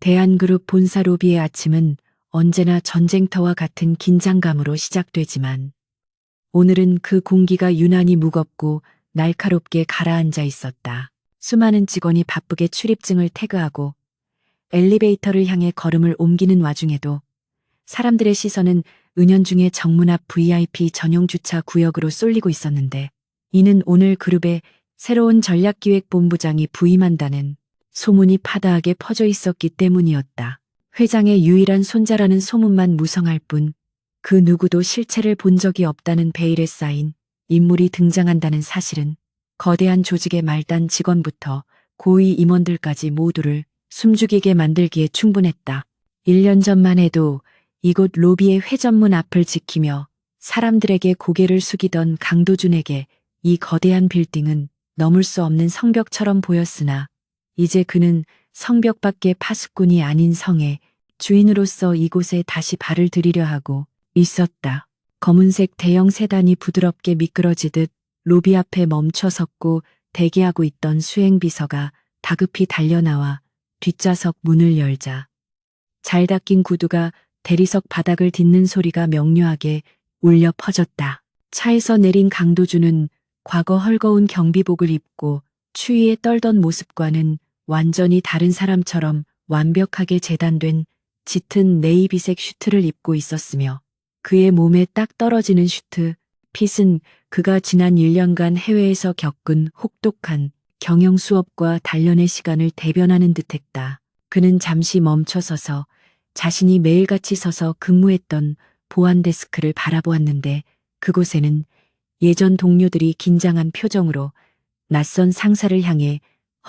대한그룹 본사 로비의 아침은 언제나 전쟁터와 같은 긴장감으로 시작되지만 오늘은 그 공기가 유난히 무겁고 날카롭게 가라앉아 있었다. 수많은 직원이 바쁘게 출입증을 태그하고 엘리베이터를 향해 걸음을 옮기는 와중에도 사람들의 시선은 은연중에 정문 앞 VIP 전용 주차 구역으로 쏠리고 있었는데, 이는 오늘 그룹의 새로운 전략기획본부장이 부임한다는 소문이 파다하게 퍼져 있었기 때문이었다. 회장의 유일한 손자라는 소문만 무성할 뿐 그 누구도 실체를 본 적이 없다는 베일에 쌓인 인물이 등장한다는 사실은 거대한 조직의 말단 직원부터 고위 임원들까지 모두를 숨죽이게 만들기에 충분했다. 1년 전만 해도 이곳 로비의 회전문 앞을 지키며 사람들에게 고개를 숙이던 강도준에게 이 거대한 빌딩은 넘을 수 없는 성벽처럼 보였으나 이제 그는 성벽밖의 파수꾼이 아닌 성의 주인으로서 이곳에 다시 발을 들이려 하고 있었다. 검은색 대형 세단이 부드럽게 미끄러지듯 로비 앞에 멈춰 섰고 대기하고 있던 수행비서가 다급히 달려나와 뒷좌석 문을 열자 잘 닫힌 구두가 대리석 바닥을 딛는 소리가 명료하게 울려 퍼졌다. 차에서 내린 강도준은 과거 헐거운 경비복을 입고 추위에 떨던 모습과는 완전히 다른 사람처럼 완벽하게 재단된 짙은 네이비색 슈트를 입고 있었으며, 그의 몸에 딱 떨어지는 슈트 핏은 그가 지난 1년간 해외에서 겪은 혹독한 경영 수업과 단련의 시간을 대변하는 듯했다. 그는 잠시 멈춰서서 자신이 매일같이 서서 근무했던 보안 데스크를 바라보았는데, 그곳에는 예전 동료들이 긴장한 표정으로 낯선 상사를 향해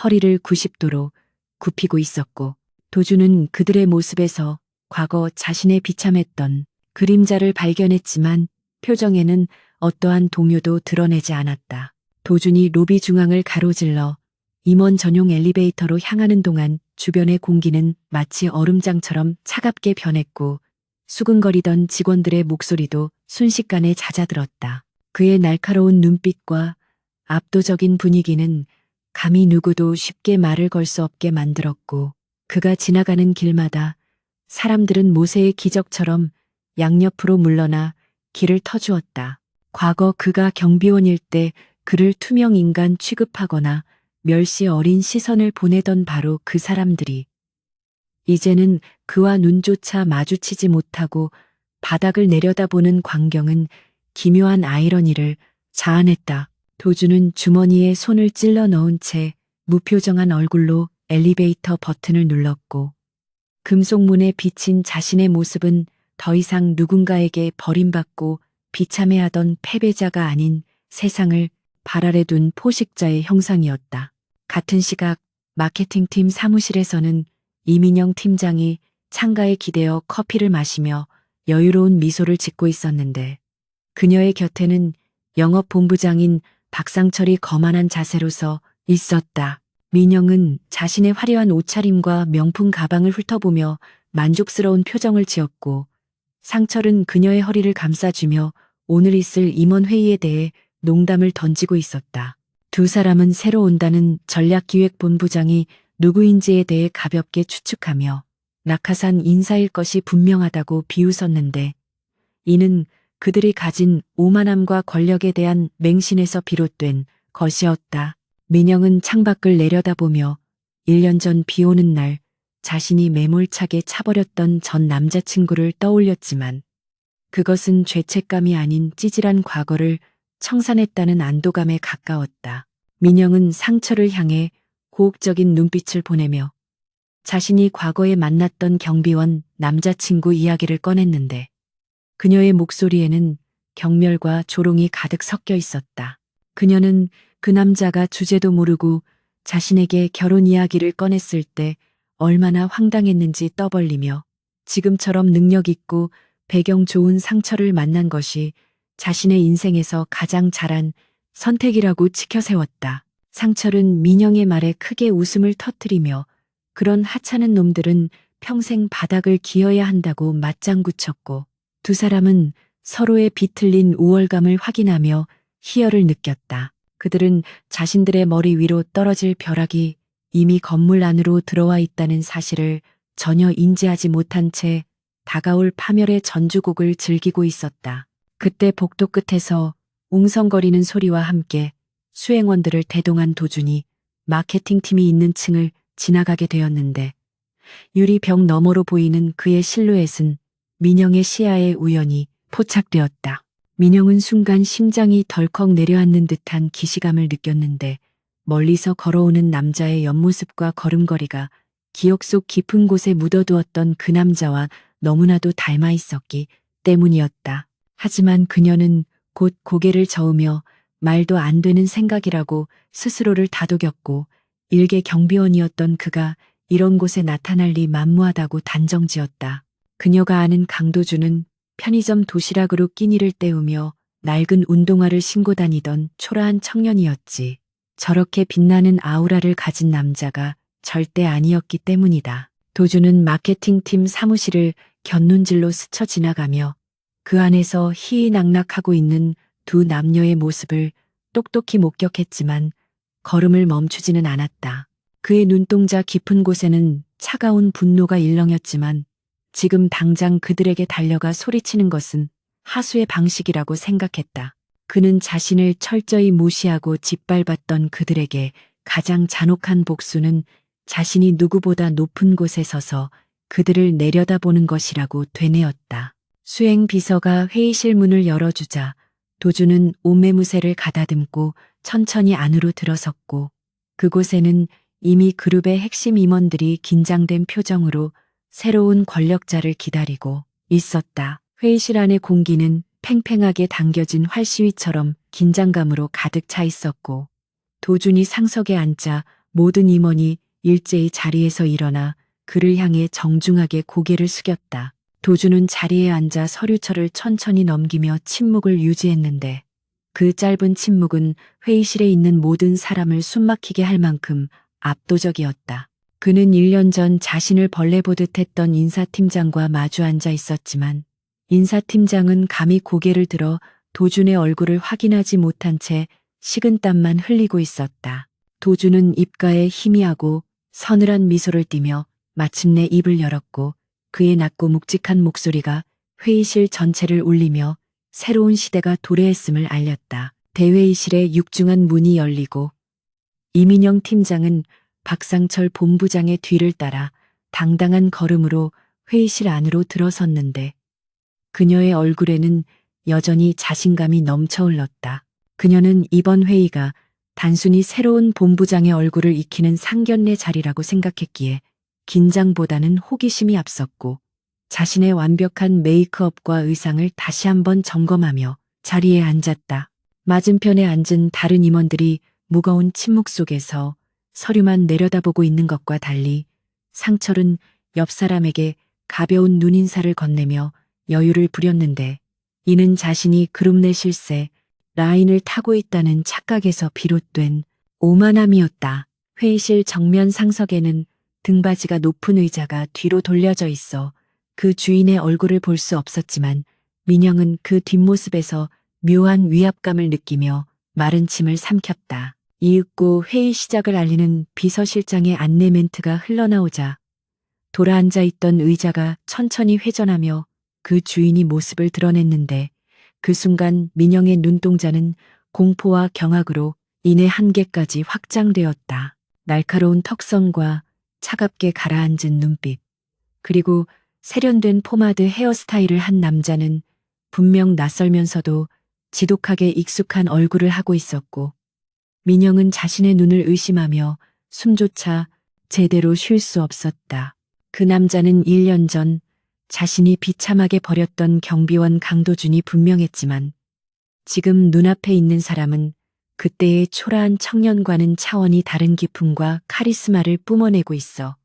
허리를 90도로 굽히고 있었고, 도주는 그들의 모습에서 과거 자신의 비참했던 그림자를 발견했지만 표정에는 어떠한 동요도 드러내지 않았다. 도준이 로비 중앙을 가로질러 임원 전용 엘리베이터로 향하는 동안 주변의 공기는 마치 얼음장처럼 차갑게 변했고 수근거리던 직원들의 목소리도 순식간에 잦아들었다. 그의 날카로운 눈빛과 압도적인 분위기는 감히 누구도 쉽게 말을 걸 수 없게 만들었고, 그가 지나가는 길마다 사람들은 모세의 기적처럼 양옆으로 물러나 길을 터주었다. 과거 그가 경비원일 때 그를 투명 인간 취급하거나 멸시 어린 시선을 보내던 바로 그 사람들이 이제는 그와 눈조차 마주치지 못하고 바닥을 내려다보는 광경은 기묘한 아이러니를 자아냈다. 도주는 주머니에 손을 찔러 넣은 채 무표정한 얼굴로 엘리베이터 버튼을 눌렀고, 금속문에 비친 자신의 모습은 더 이상 누군가에게 버림받고 비참해하던 패배자가 아닌 세상을 발 아래 둔 포식자의 형상이었다. 같은 시각 마케팅팀 사무실에서는 이민영 팀장이 창가에 기대어 커피를 마시며 여유로운 미소를 짓고 있었는데, 그녀의 곁에는 영업본부장인 박상철이 거만한 자세로 서 있었다. 민영은 자신의 화려한 옷차림과 명품 가방을 훑어보며 만족스러운 표정을 지었고, 상철은 그녀의 허리를 감싸주며 오늘 있을 임원회의에 대해 농담을 던지고 있었다. 두 사람은 새로 온다는 전략기획본부장이 누구인지에 대해 가볍게 추측하며 낙하산 인사일 것이 분명하다고 비웃었는데, 이는 그들이 가진 오만함과 권력에 대한 맹신에서 비롯된 것이었다. 민영은 창밖을 내려다보며 1년 전 비 오는 날 자신이 매몰차게 차버렸던 전 남자친구를 떠올렸지만, 그것은 죄책감이 아닌 찌질한 과거를 청산했다는 안도감에 가까웠다. 민영은 상철을 향해 고혹적인 눈빛을 보내며 자신이 과거에 만났던 경비원 남자친구 이야기를 꺼냈는데, 그녀의 목소리에는 경멸과 조롱이 가득 섞여 있었다. 그녀는 그 남자가 주제도 모르고 자신에게 결혼 이야기를 꺼냈을 때 얼마나 황당했는지 떠벌리며 지금처럼 능력 있고 배경 좋은 상철을 만난 것이 자신의 인생에서 가장 잘한 선택이라고 치켜세웠다. 상철은 민영의 말에 크게 웃음을 터뜨리며 그런 하찮은 놈들은 평생 바닥을 기어야 한다고 맞장구 쳤고, 두 사람은 서로의 비틀린 우월감을 확인하며 희열을 느꼈다. 그들은 자신들의 머리 위로 떨어질 벼락이 이미 건물 안으로 들어와 있다는 사실을 전혀 인지하지 못한 채 다가올 파멸의 전주곡을 즐기고 있었다. 그때 복도 끝에서 웅성거리는 소리와 함께 수행원들을 대동한 도준이 마케팅팀이 있는 층을 지나가게 되었는데 유리벽 너머로 보이는 그의 실루엣은 민영의 시야에 우연히 포착되었다. 민영은 순간 심장이 덜컥 내려앉는 듯한 기시감을 느꼈는데 멀리서 걸어오는 남자의 옆모습과 걸음걸이가 기억 속 깊은 곳에 묻어두었던 그 남자와 너무나도 닮아 있었기 때문이었다. 하지만 그녀는 곧 고개를 저으며 말도 안 되는 생각이라고 스스로를 다독였고 일개 경비원이었던 그가 이런 곳에 나타날 리 만무하다고 단정지었다. 그녀가 아는 강도준은 편의점 도시락으로 끼니를 때우며 낡은 운동화를 신고 다니던 초라한 청년이었지. 저렇게 빛나는 아우라를 가진 남자가 절대 아니었기 때문이다. 도준은 마케팅팀 사무실을 곁눈질로 스쳐 지나가며 그 안에서 희희낙낙하고 있는 두 남녀의 모습을 똑똑히 목격했지만 걸음을 멈추지는 않았다. 그의 눈동자 깊은 곳에는 차가운 분노가 일렁였지만 지금 당장 그들에게 달려가 소리치는 것은 하수의 방식이라고 생각했다. 그는 자신을 철저히 무시하고 짓밟았던 그들에게 가장 잔혹한 복수는 자신이 누구보다 높은 곳에 서서 그들을 내려다보는 것이라고 되뇌었다. 수행 비서가 회의실 문을 열어주자 도준은 옷매무새를 가다듬고 천천히 안으로 들어섰고 그곳에는 이미 그룹의 핵심 임원들이 긴장된 표정으로 새로운 권력자를 기다리고 있었다. 회의실 안의 공기는 팽팽하게 당겨진 활시위처럼 긴장감으로 가득 차 있었고 도준이 상석에 앉자 모든 임원이 일제히 자리에서 일어나 그를 향해 정중하게 고개를 숙였다. 도준은 자리에 앉아 서류철을 천천히 넘기며 침묵을 유지했는데 그 짧은 침묵은 회의실에 있는 모든 사람을 숨막히게 할 만큼 압도적이었다. 그는 1년 전 자신을 벌레 보듯 했던 인사팀장과 마주 앉아 있었지만 인사팀장은 감히 고개를 들어 도준의 얼굴을 확인하지 못한 채 식은땀만 흘리고 있었다. 도준은 입가에 희미하고 서늘한 미소를 띠며 마침내 입을 열었고 그의 낮고 묵직한 목소리가 회의실 전체를 울리며 새로운 시대가 도래했음을 알렸다. 대회의실의 육중한 문이 열리고 이민영 팀장은 박상철 본부장의 뒤를 따라 당당한 걸음으로 회의실 안으로 들어섰는데 그녀의 얼굴에는 여전히 자신감이 넘쳐 흘렀다. 그녀는 이번 회의가 단순히 새로운 본부장의 얼굴을 익히는 상견례 자리라고 생각했기에 긴장보다는 호기심이 앞섰고 자신의 완벽한 메이크업과 의상을 다시 한번 점검하며 자리에 앉았다. 맞은편에 앉은 다른 임원들이 무거운 침묵 속에서 서류만 내려다보고 있는 것과 달리 상철은 옆 사람에게 가벼운 눈인사를 건네며 여유를 부렸는데 이는 자신이 그룹 내 실세 라인을 타고 있다는 착각에서 비롯된 오만함이었다. 회의실 정면 상석에는 등받이가 높은 의자가 뒤로 돌려져 있어 그 주인의 얼굴을 볼 수 없었지만 민영은 그 뒷모습에서 묘한 위압감을 느끼며 마른 침을 삼켰다. 이윽고 회의 시작을 알리는 비서실장의 안내 멘트가 흘러나오자 돌아앉아 있던 의자가 천천히 회전하며 그 주인이 모습을 드러냈는데 그 순간 민영의 눈동자는 공포와 경악으로 인의 한계까지 확장되었다. 날카로운 턱선과 차갑게 가라앉은 눈빛, 그리고 세련된 포마드 헤어스타일을 한 남자는 분명 낯설면서도 지독하게 익숙한 얼굴을 하고 있었고 민영은 자신의 눈을 의심하며 숨조차 제대로 쉴 수 없었다. 그 남자는 1년 전 자신이 비참하게 버렸던 경비원 강도준이 분명했지만 지금 눈앞에 있는 사람은 그때의 초라한 청년과는 차원이 다른 기품과 카리스마를 뿜어내고 있어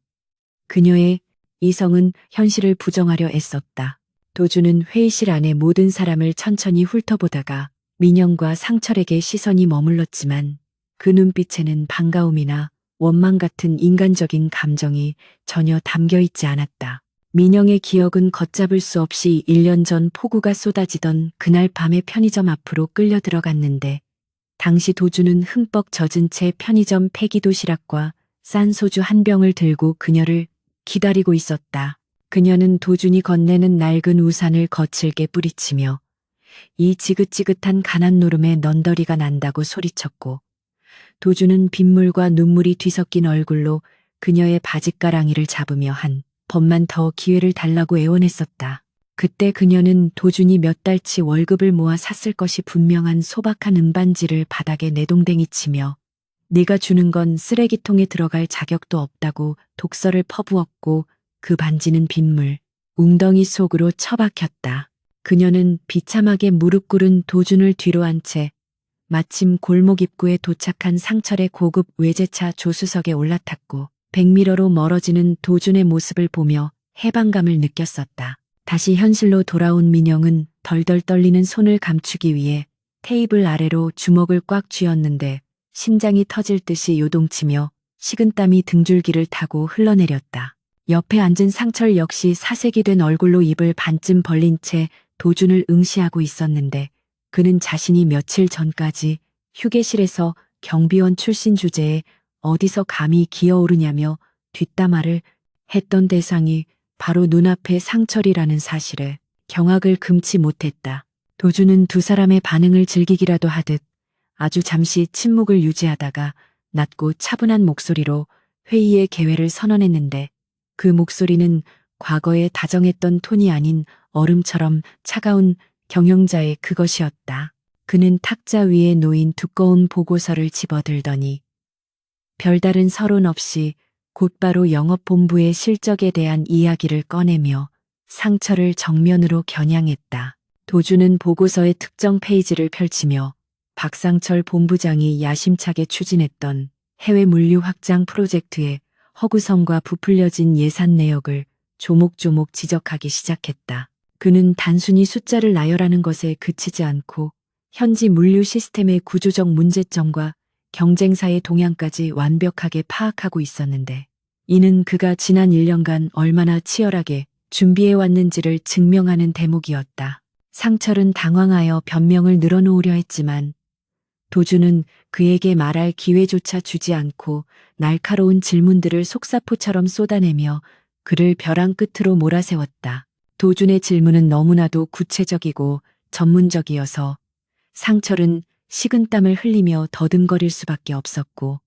그녀의 이성은 현실을 부정하려 애썼다. 도준은 회의실 안의 모든 사람을 천천히 훑어보다가 민영과 상철에게 시선이 머물렀지만 그 눈빛에는 반가움이나 원망 같은 인간적인 감정이 전혀 담겨 있지 않았다. 민영의 기억은 걷잡을 수 없이 1년 전 폭우가 쏟아지던 그날 밤에 편의점 앞으로 끌려 들어갔는데 당시 도준은 흠뻑 젖은 채 편의점 폐기 도시락과 싼 소주 한 병을 들고 그녀를 기다리고 있었다. 그녀는 도준이 건네는 낡은 우산을 거칠게 뿌리치며 이 지긋지긋한 가난 노름에 넌더리가 난다고 소리쳤고, 도준은 빗물과 눈물이 뒤섞인 얼굴로 그녀의 바짓가랑이를 잡으며 한 번만 더 기회를 달라고 애원했었다. 그때 그녀는 도준이 몇 달치 월급을 모아 샀을 것이 분명한 소박한 은반지를 바닥에 내동댕이 치며 네가 주는 건 쓰레기통에 들어갈 자격도 없다고 독서를 퍼부었고, 그 반지는 빗물, 웅덩이 속으로 처박혔다. 그녀는 비참하게 무릎 꿇은 도준을 뒤로 한 채 마침 골목 입구에 도착한 상철의 고급 외제차 조수석에 올라탔고, 백미러로 멀어지는 도준의 모습을 보며 해방감을 느꼈었다. 다시 현실로 돌아온 민영은 덜덜 떨리는 손을 감추기 위해 테이블 아래로 주먹을 꽉 쥐었는데 심장이 터질 듯이 요동치며 식은땀이 등줄기를 타고 흘러내렸다. 옆에 앉은 상철 역시 사색이 된 얼굴로 입을 반쯤 벌린 채 도준을 응시하고 있었는데, 그는 자신이 며칠 전까지 휴게실에서 경비원 출신 주제에 어디서 감히 기어오르냐며 뒷담화를 했던 대상이 바로 눈앞의 상철이라는 사실에 경악을 금치 못했다. 도준은 두 사람의 반응을 즐기기라도 하듯 아주 잠시 침묵을 유지하다가 낮고 차분한 목소리로 회의의 개회를 선언했는데, 그 목소리는 과거에 다정했던 톤이 아닌 얼음처럼 차가운 경영자의 그것이었다. 그는 탁자 위에 놓인 두꺼운 보고서를 집어들더니 별다른 서론 없이 곧바로 영업본부의 실적에 대한 이야기를 꺼내며 상철을 정면으로 겨냥했다. 도준은 보고서의 특정 페이지를 펼치며 박상철 본부장이 야심차게 추진했던 해외 물류 확장 프로젝트의 허구성과 부풀려진 예산 내역을 조목조목 지적하기 시작했다. 그는 단순히 숫자를 나열하는 것에 그치지 않고 현지 물류 시스템의 구조적 문제점과 경쟁사의 동향까지 완벽하게 파악하고 있었는데, 이는 그가 지난 1년간 얼마나 치열하게 준비해왔는지를 증명하는 대목이었다. 상철은 당황하여 변명을 늘어놓으려 했지만 도준은 그에게 말할 기회조차 주지 않고 날카로운 질문들을 속사포처럼 쏟아내며 그를 벼랑 끝으로 몰아세웠다. 도준의 질문은 너무나도 구체적이고 전문적이어서 상철은 식은땀을 흘리며 더듬거릴 수밖에 없었고,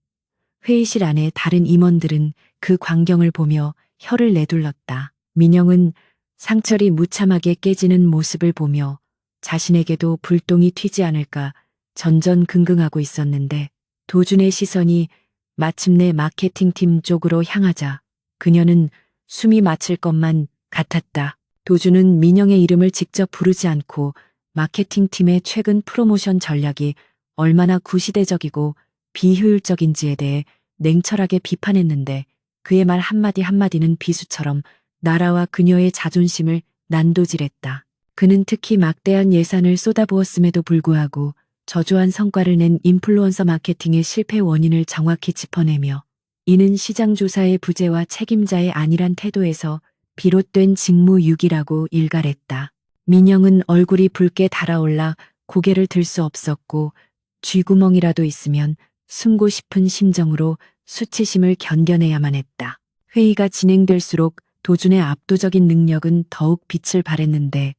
회의실 안에 다른 임원들은 그 광경을 보며 혀를 내둘렀다. 민영은 상철이 무참하게 깨지는 모습을 보며 자신에게도 불똥이 튀지 않을까 전전긍긍하고 있었는데, 도준의 시선이 마침내 마케팅팀 쪽으로 향하자 그녀는 숨이 멎을 것만 같았다. 도준은 민영의 이름을 직접 부르지 않고 마케팅팀의 최근 프로모션 전략이 얼마나 구시대적이고 비효율적인지에 대해 냉철하게 비판했는데, 그의 말 한마디 한마디는 비수처럼 나라와 그녀의 자존심을 난도질했다. 그는 특히 막대한 예산을 쏟아부었음에도 불구하고 저조한 성과를 낸 인플루언서 마케팅의 실패 원인을 정확히 짚어내며, 이는 시장조사의 부재와 책임자의 안일한 태도에서 비롯된 직무유기라고 일갈했다. 민영은 얼굴이 붉게 달아올라 고개를 들 수 없었고, 쥐구멍이라도 있으면 숨고 싶은 심정으로 수치심을 견뎌내야만 했다. 회의가 진행될수록 도준의 압도적인 능력은 더욱 빛을 발했는데,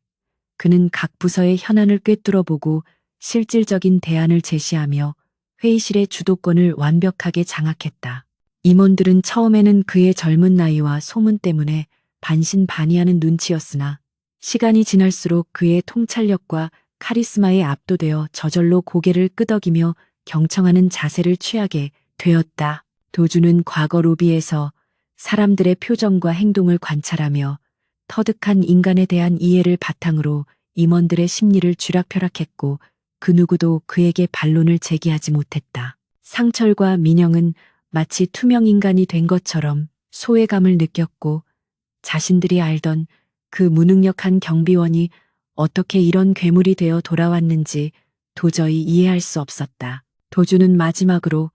그는 각 부서의 현안을 꿰뚫어보고 실질적인 대안을 제시하며 회의실의 주도권을 완벽하게 장악했다. 임원들은 처음에는 그의 젊은 나이와 소문 때문에 반신반의하는 눈치였으나, 시간이 지날수록 그의 통찰력과 카리스마에 압도되어 저절로 고개를 끄덕이며 경청하는 자세를 취하게 되었다. 도준은 과거 로비에서 사람들의 표정과 행동을 관찰하며 터득한 인간에 대한 이해를 바탕으로 임원들의 심리를 쥐락펴락했고, 그 누구도 그에게 반론을 제기하지 못했다. 상철과 민영은 마치 투명 인간이 된 것처럼 소외감을 느꼈고, 자신들이 알던 그 무능력한 경비원이 어떻게 이런 괴물이 되어 돌아왔는지 도저히 이해할 수 없었다. 도준은 마지막으로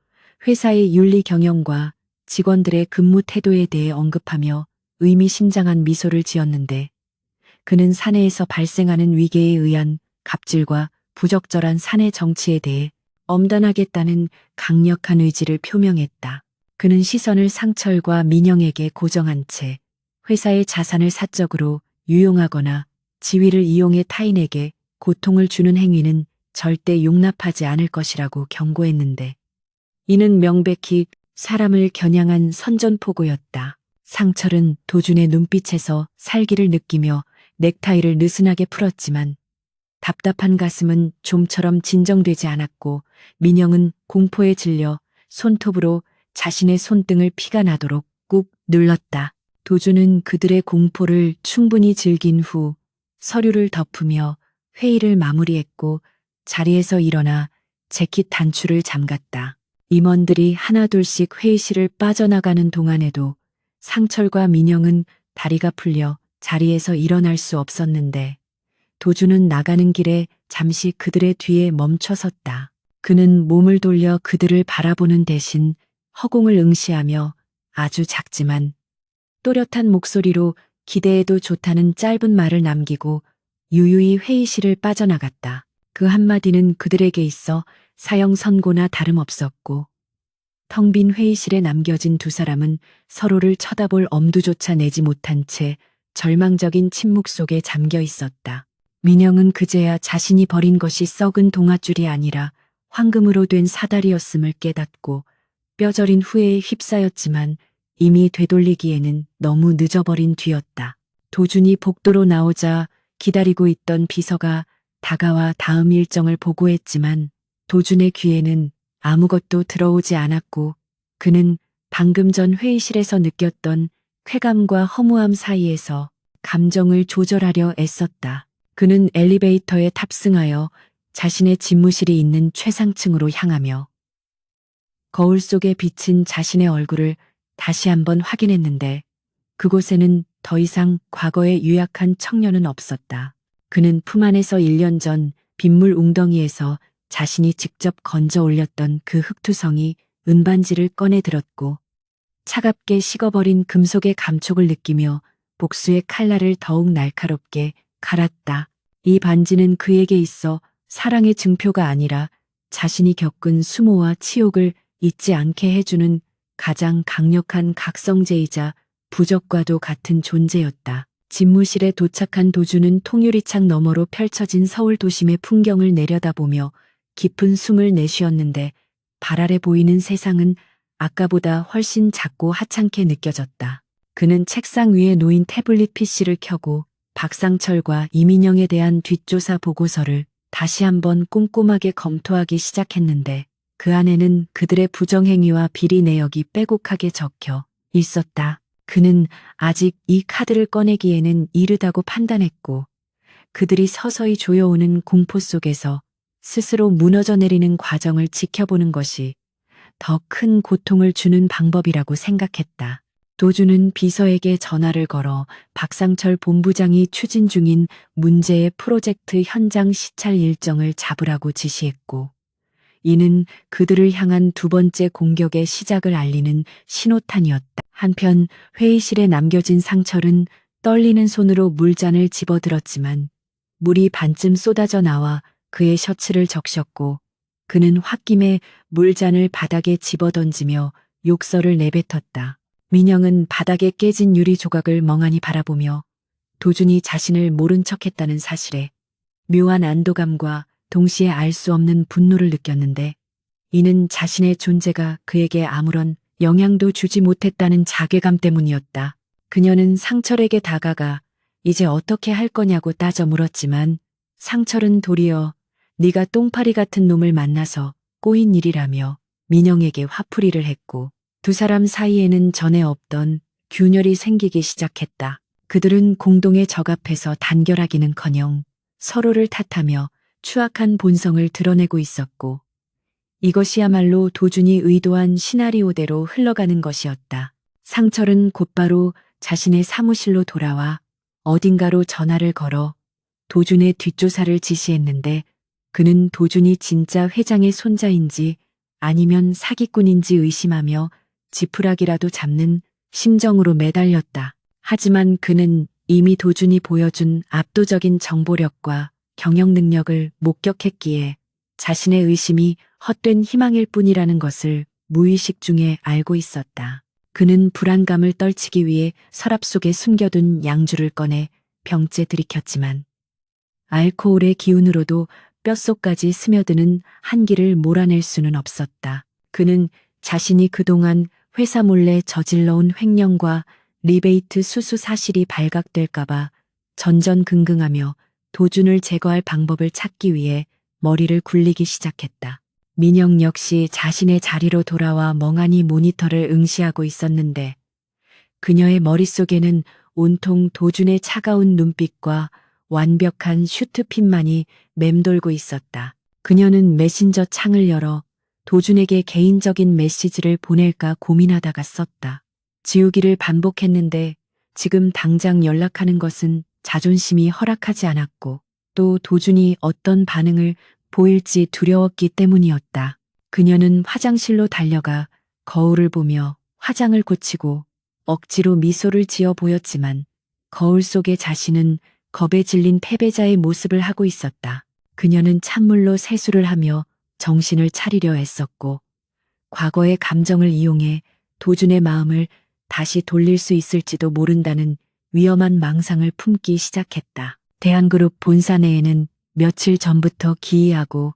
회사의 윤리 경영과 직원들의 근무 태도에 대해 언급하며 의미심장한 미소를 지었는데, 그는 사내에서 발생하는 위계에 의한 갑질과 부적절한 사내 정치에 대해 엄단하겠다는 강력한 의지를 표명했다. 그는 시선을 상철과 민영에게 고정한 채 회사의 자산을 사적으로 유용하거나 지위를 이용해 타인에게 고통을 주는 행위는 절대 용납하지 않을 것이라고 경고했는데 이는 명백히 사람을 겨냥한 선전포고였다. 상철은 도준의 눈빛에서 살기를 느끼며 넥타이를 느슨하게 풀었지만 답답한 가슴은 좀처럼 진정되지 않았고 민영은 공포에 질려 손톱으로 자신의 손등을 피가 나도록 꾹 눌렀다. 도준은 그들의 공포를 충분히 즐긴 후 서류를 덮으며 회의를 마무리했고 자리에서 일어나 재킷 단추를 잠갔다. 임원들이 하나둘씩 회의실을 빠져나가는 동안에도 상철과 민영은 다리가 풀려 자리에서 일어날 수 없었는데 도준은 나가는 길에 잠시 그들의 뒤에 멈춰 섰다. 그는 몸을 돌려 그들을 바라보는 대신 허공을 응시하며 아주 작지만 또렷한 목소리로 기대해도 좋다는 짧은 말을 남기고 유유히 회의실을 빠져나갔다. 그 한마디는 그들에게 있어 사형 선고나 다름없었고 텅 빈 회의실에 남겨진 두 사람은 서로를 쳐다볼 엄두조차 내지 못한 채 절망적인 침묵 속에 잠겨 있었다. 민영은 그제야 자신이 버린 것이 썩은 동아줄이 아니라 황금으로 된 사다리였음을 깨닫고 뼈저린 후회에 휩싸였지만 이미 되돌리기에는 너무 늦어버린 뒤였다. 도준이 복도로 나오자 기다리고 있던 비서가 다가와 다음 일정을 보고했지만 도준의 귀에는 아무것도 들어오지 않았고 그는 방금 전 회의실에서 느꼈던 쾌감과 허무함 사이에서 감정을 조절하려 애썼다. 그는 엘리베이터에 탑승하여 자신의 집무실이 있는 최상층으로 향하며 거울 속에 비친 자신의 얼굴을 다시 한번 확인했는데 그곳에는 더 이상 과거에 유약한 청년은 없었다. 그는 품 안에서 1년 전 빗물 웅덩이에서 자신이 직접 건져 올렸던 그 흙투성이 은반지를 꺼내 들었고 차갑게 식어버린 금속의 감촉을 느끼며 복수의 칼날을 더욱 날카롭게 갈았다. 이 반지는 그에게 있어 사랑의 증표가 아니라 자신이 겪은 수모와 치욕을 잊지 않게 해주는 가장 강력한 각성제이자 부적과도 같은 존재였다. 집무실에 도착한 도준은 통유리창 너머로 펼쳐진 서울 도심의 풍경을 내려다보며 깊은 숨을 내쉬었는데 발 아래 보이는 세상은 아까보다 훨씬 작고 하찮게 느껴졌다. 그는 책상 위에 놓인 태블릿 PC를 켜고 박상철과 이민영에 대한 뒷조사 보고서를 다시 한번 꼼꼼하게 검토하기 시작했는데 그 안에는 그들의 부정행위와 비리 내역이 빼곡하게 적혀 있었다. 그는 아직 이 카드를 꺼내기에는 이르다고 판단했고 그들이 서서히 조여오는 공포 속에서 스스로 무너져 내리는 과정을 지켜보는 것이 더 큰 고통을 주는 방법이라고 생각했다. 도준은 비서에게 전화를 걸어 박상철 본부장이 추진 중인 문제의 프로젝트 현장 시찰 일정을 잡으라고 지시했고 이는 그들을 향한 두 번째 공격의 시작을 알리는 신호탄이었다. 한편 회의실에 남겨진 상철은 떨리는 손으로 물잔을 집어들었지만 물이 반쯤 쏟아져 나와 그의 셔츠를 적셨고 그는 홧김에 물잔을 바닥에 집어던지며 욕설을 내뱉었다. 민영은 바닥에 깨진 유리 조각을 멍하니 바라보며 도준이 자신을 모른 척했다는 사실에 묘한 안도감과 동시에 알 수 없는 분노를 느꼈는데 이는 자신의 존재가 그에게 아무런 영향도 주지 못했다는 자괴감 때문이었다. 그녀는 상철에게 다가가 이제 어떻게 할 거냐고 따져 물었지만 상철은 도리어 네가 똥파리 같은 놈을 만나서 꼬인 일이라며 민영에게 화풀이를 했고 두 사람 사이에는 전에 없던 균열이 생기기 시작했다. 그들은 공동의 적 앞에서 단결하기는커녕 서로를 탓하며 추악한 본성을 드러내고 있었고 이것이야말로 도준이 의도한 시나리오대로 흘러가는 것이었다. 상철은 곧바로 자신의 사무실로 돌아와 어딘가로 전화를 걸어 도준의 뒷조사를 지시했는데 그는 도준이 진짜 회장의 손자인지 아니면 사기꾼인지 의심하며 지푸라기라도 잡는 심정으로 매달렸다. 하지만 그는 이미 도준이 보여준 압도적인 정보력과 경영 능력을 목격했기에 자신의 의심이 헛된 희망일 뿐이라는 것을 무의식 중에 알고 있었다. 그는 불안감을 떨치기 위해 서랍 속에 숨겨둔 양주를 꺼내 병째 들이켰지만 알코올의 기운으로도 뼛속까지 스며드는 한기를 몰아낼 수는 없었다. 그는 자신이 그동안 회사 몰래 저질러온 횡령과 리베이트 수수 사실이 발각될까봐 전전긍긍하며 도준을 제거할 방법을 찾기 위해 머리를 굴리기 시작했다. 민영 역시 자신의 자리로 돌아와 멍하니 모니터를 응시하고 있었는데 그녀의 머릿속에는 온통 도준의 차가운 눈빛과 완벽한 슈트핏만이 맴돌고 있었다. 그녀는 메신저 창을 열어 도준에게 개인적인 메시지를 보낼까 고민하다가 썼다. 지우기를 반복했는데 지금 당장 연락하는 것은 자존심이 허락하지 않았고 또 도준이 어떤 반응을 보일지 두려웠기 때문이었다. 그녀는 화장실로 달려가 거울을 보며 화장을 고치고 억지로 미소를 지어 보였지만 거울 속의 자신은 겁에 질린 패배자의 모습을 하고 있었다. 그녀는 찬물로 세수를 하며 정신을 차리려 애썼고 과거의 감정을 이용해 도준의 마음을 다시 돌릴 수 있을지도 모른다는 위험한 망상을 품기 시작했다. 대한그룹 본사 내에는 며칠 전부터 기이하고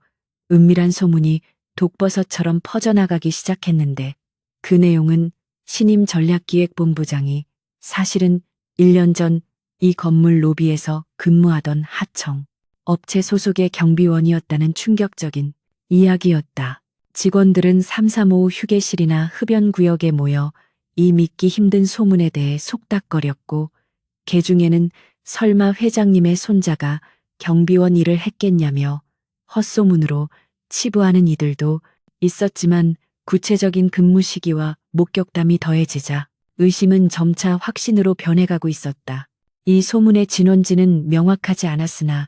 은밀한 소문이 독버섯처럼 퍼져나가기 시작했는데 그 내용은 신임 전략기획본부장이 사실은 1년 전 이 건물 로비에서 근무하던 하청 업체 소속의 경비원이었다는 충격적인 이야기였다. 직원들은 335 휴게실이나 흡연구역에 모여 이 믿기 힘든 소문에 대해 속닥거렸고 개 중에는 설마 회장님의 손자가 경비원 일을 했겠냐며 헛소문으로 치부하는 이들도 있었지만 구체적인 근무 시기와 목격담이 더해지자 의심은 점차 확신으로 변해가고 있었다. 이 소문의 진원지는 명확하지 않았으나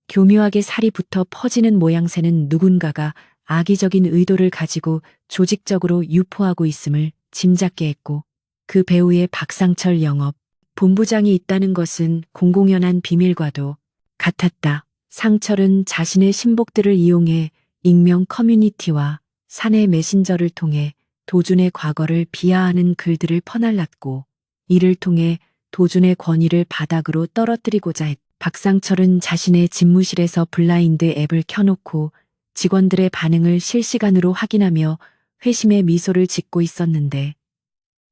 교묘하게 살이 붙어 퍼지는 모양새는 누군가가 악의적인 의도를 가지고 조직적으로 유포하고 있음을 짐작게 했고 그 배후에 박상철 영업 본부장이 있다는 것은 공공연한 비밀과도 같았다. 상철은 자신의 신복들을 이용해 익명 커뮤니티와 사내 메신저를 통해 도준의 과거를 비하하는 글들을 퍼날랐고 이를 통해 도준의 권위를 바닥으로 떨어뜨리고자 했다. 박상철은 자신의 집무실에서 블라인드 앱을 켜놓고 직원들의 반응을 실시간으로 확인하며 회심의 미소를 짓고 있었는데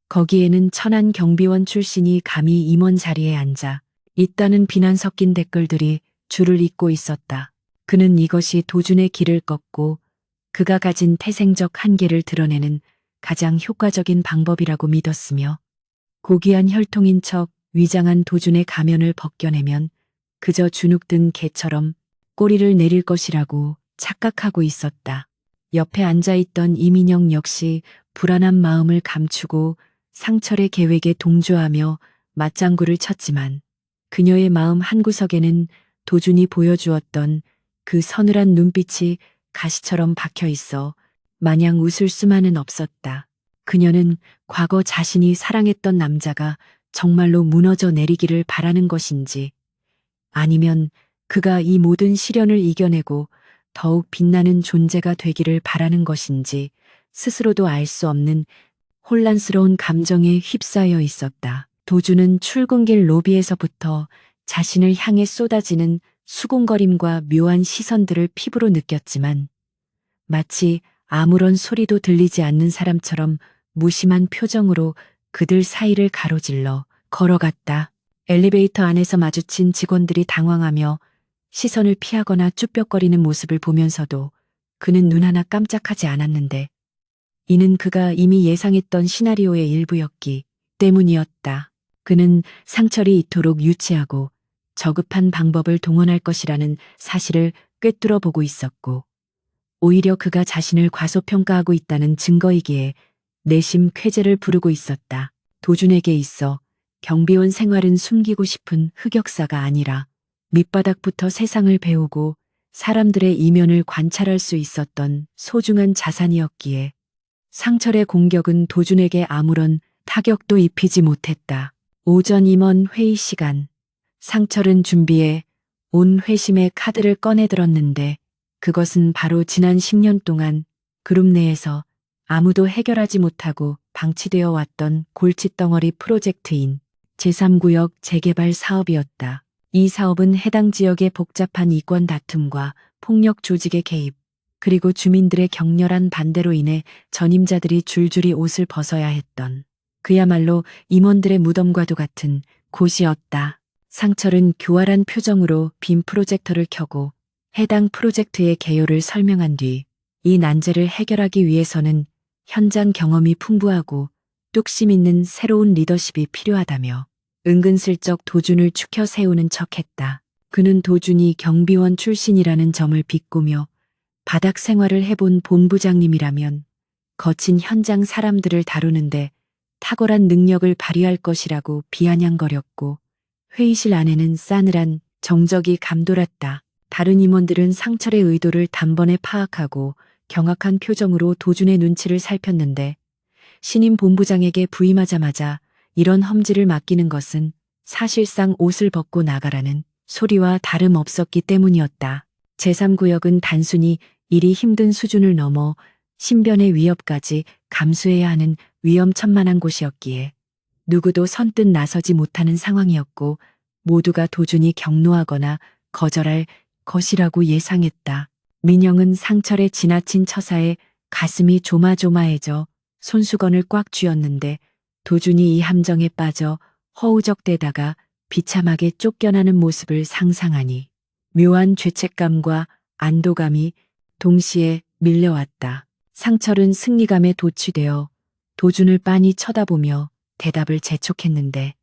거기에는 천안 경비원 출신이 감히 임원 자리에 앉아 있다는 비난 섞인 댓글들이 줄을 잇고 있었다. 그는 이것이 도준의 길을 꺾고 그가 가진 태생적 한계를 드러내는 가장 효과적인 방법이라고 믿었으며 고귀한 혈통인 척 위장한 도준의 가면을 벗겨내면 그저 주눅든 개처럼 꼬리를 내릴 것이라고 착각하고 있었다. 옆에 앉아있던 이민영 역시 불안한 마음을 감추고 상철의 계획에 동조하며 맞장구를 쳤지만 그녀의 마음 한구석에는 도준이 보여주었던 그 서늘한 눈빛이 가시처럼 박혀 있어 마냥 웃을 수만은 없었다. 그녀는 과거 자신이 사랑했던 남자가 정말로 무너져 내리기를 바라는 것인지 아니면 그가 이 모든 시련을 이겨내고 더욱 빛나는 존재가 되기를 바라는 것인지 스스로도 알 수 없는 혼란스러운 감정에 휩싸여 있었다. 도준은 출근길 로비에서부터 자신을 향해 쏟아지는 수군거림과 묘한 시선들을 피부로 느꼈지만 마치 아무런 소리도 들리지 않는 사람처럼 무심한 표정으로 그들 사이를 가로질러 걸어갔다. 엘리베이터 안에서 마주친 직원들이 당황하며 시선을 피하거나 쭈뼛거리는 모습을 보면서도 그는 눈 하나 깜짝하지 않았는데 이는 그가 이미 예상했던 시나리오의 일부였기 때문이었다. 그는 상철이 이토록 유치하고 저급한 방법을 동원할 것이라는 사실을 꿰뚫어 보고 있었고 오히려 그가 자신을 과소평가하고 있다는 증거이기에 내심 쾌재를 부르고 있었다. 도준에게 있어 경비원 생활은 숨기고 싶은 흑역사가 아니라 밑바닥부터 세상을 배우고 사람들의 이면을 관찰할 수 있었던 소중한 자산이었기에 상철의 공격은 도준에게 아무런 타격도 입히지 못했다. 오전 임원 회의 시간. 상철은 준비해 온 회심의 카드를 꺼내들었는데 그것은 바로 지난 10년 동안 그룹 내에서 아무도 해결하지 못하고 방치되어 왔던 골칫덩어리 프로젝트인 제3구역 재개발 사업이었다. 이 사업은 해당 지역의 복잡한 이권 다툼과 폭력 조직의 개입, 그리고 주민들의 격렬한 반대로 인해 전임자들이 줄줄이 옷을 벗어야 했던 그야말로 임원들의 무덤과도 같은 곳이었다. 상철은 교활한 표정으로 빔 프로젝터를 켜고 해당 프로젝트의 개요를 설명한 뒤 이 난제를 해결하기 위해서는 현장 경험이 풍부하고 뚝심 있는 새로운 리더십이 필요하다며 은근슬쩍 도준을 추켜 세우는 척했다. 그는 도준이 경비원 출신이라는 점을 비꼬며 바닥 생활을 해본 본부장님이라면 거친 현장 사람들을 다루는데 탁월한 능력을 발휘할 것이라고 비아냥거렸고 회의실 안에는 싸늘한 정적이 감돌았다. 다른 임원들은 상철의 의도를 단번에 파악하고 경악한 표정으로 도준의 눈치를 살폈는데 신임 본부장에게 부임하자마자 이런 험지를 맡기는 것은 사실상 옷을 벗고 나가라는 소리와 다름없었기 때문이었다. 제3구역은 단순히 일이 힘든 수준을 넘어 신변의 위협까지 감수해야 하는 위험천만한 곳이었기에 누구도 선뜻 나서지 못하는 상황이었고 모두가 도준이 경로하거나 거절할 것이라고 예상했다. 민영은 상철의 지나친 처사에 가슴이 조마조마해져 손수건을 꽉 쥐었는데 도준이 이 함정에 빠져 허우적대다가 비참하게 쫓겨나는 모습을 상상하니 묘한 죄책감과 안도감이 동시에 밀려왔다. 상철은 승리감에 도취되어 도준을 빤히 쳐다보며 대답을 재촉했는데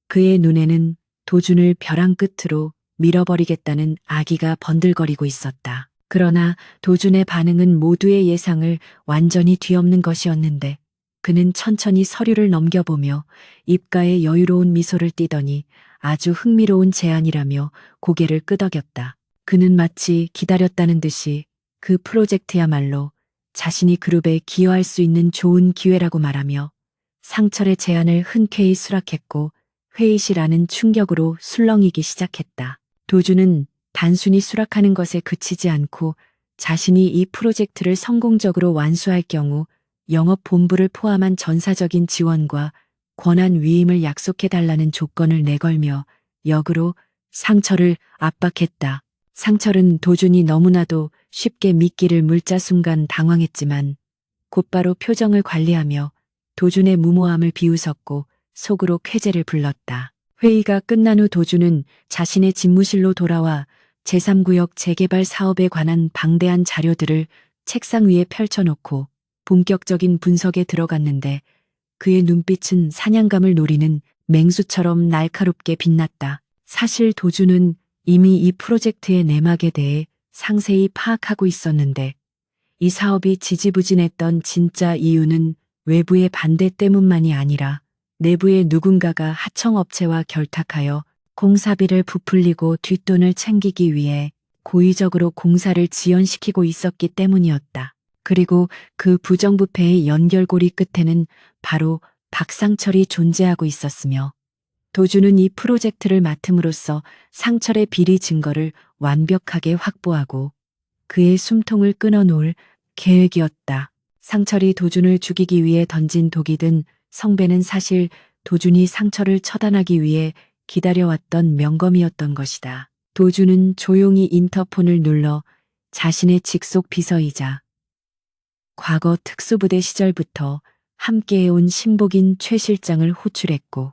그의 눈에는 도준을 벼랑 끝으로 밀어버리겠다는 악의가 번들거리고 있었다. 그러나 도준의 반응은 모두의 예상을 완전히 뒤엎는 것이었는데 그는 천천히 서류를 넘겨보며 입가에 여유로운 미소를 띠더니 아주 흥미로운 제안이라며 고개를 끄덕였다. 그는 마치 기다렸다는 듯이 그 프로젝트야말로 자신이 그룹에 기여할 수 있는 좋은 기회라고 말하며 상철의 제안을 흔쾌히 수락했고 회의실 안은 충격으로 술렁이기 시작했다. 도준은 단순히 수락하는 것에 그치지 않고 자신이 이 프로젝트를 성공적으로 완수할 경우 영업본부를 포함한 전사적인 지원과 권한 위임을 약속해달라는 조건을 내걸며 역으로 상철을 압박했다. 상철은 도준이 너무나도 쉽게 미끼를 물자 순간 당황했지만 곧바로 표정을 관리하며 도준의 무모함을 비웃었고 속으로 쾌재를 불렀다. 회의가 끝난 후 도준은 자신의 집무실로 돌아와 제3구역 재개발 사업에 관한 방대한 자료들을 책상 위에 펼쳐놓고 본격적인 분석에 들어갔는데 그의 눈빛은 사냥감을 노리는 맹수처럼 날카롭게 빛났다. 사실 도준은 이미 이 프로젝트의 내막에 대해 상세히 파악하고 있었는데 이 사업이 지지부진했던 진짜 이유는 외부의 반대 때문만이 아니라 내부의 누군가가 하청업체와 결탁하여 공사비를 부풀리고 뒷돈을 챙기기 위해 고의적으로 공사를 지연시키고 있었기 때문이었다. 그리고 그 부정부패의 연결고리 끝에는 바로 박상철이 존재하고 있었으며 도준은 이 프로젝트를 맡음으로써 상철의 비리 증거를 완벽하게 확보하고 그의 숨통을 끊어놓을 계획이었다. 상철이 도준을 죽이기 위해 던진 독이든 성배는 사실 도준이 상철을 처단하기 위해 기다려왔던 명검이었던 것이다. 도준은 조용히 인터폰을 눌러 자신의 직속 비서이자 과거 특수부대 시절부터 함께해온 신복인 최 실장을 호출했고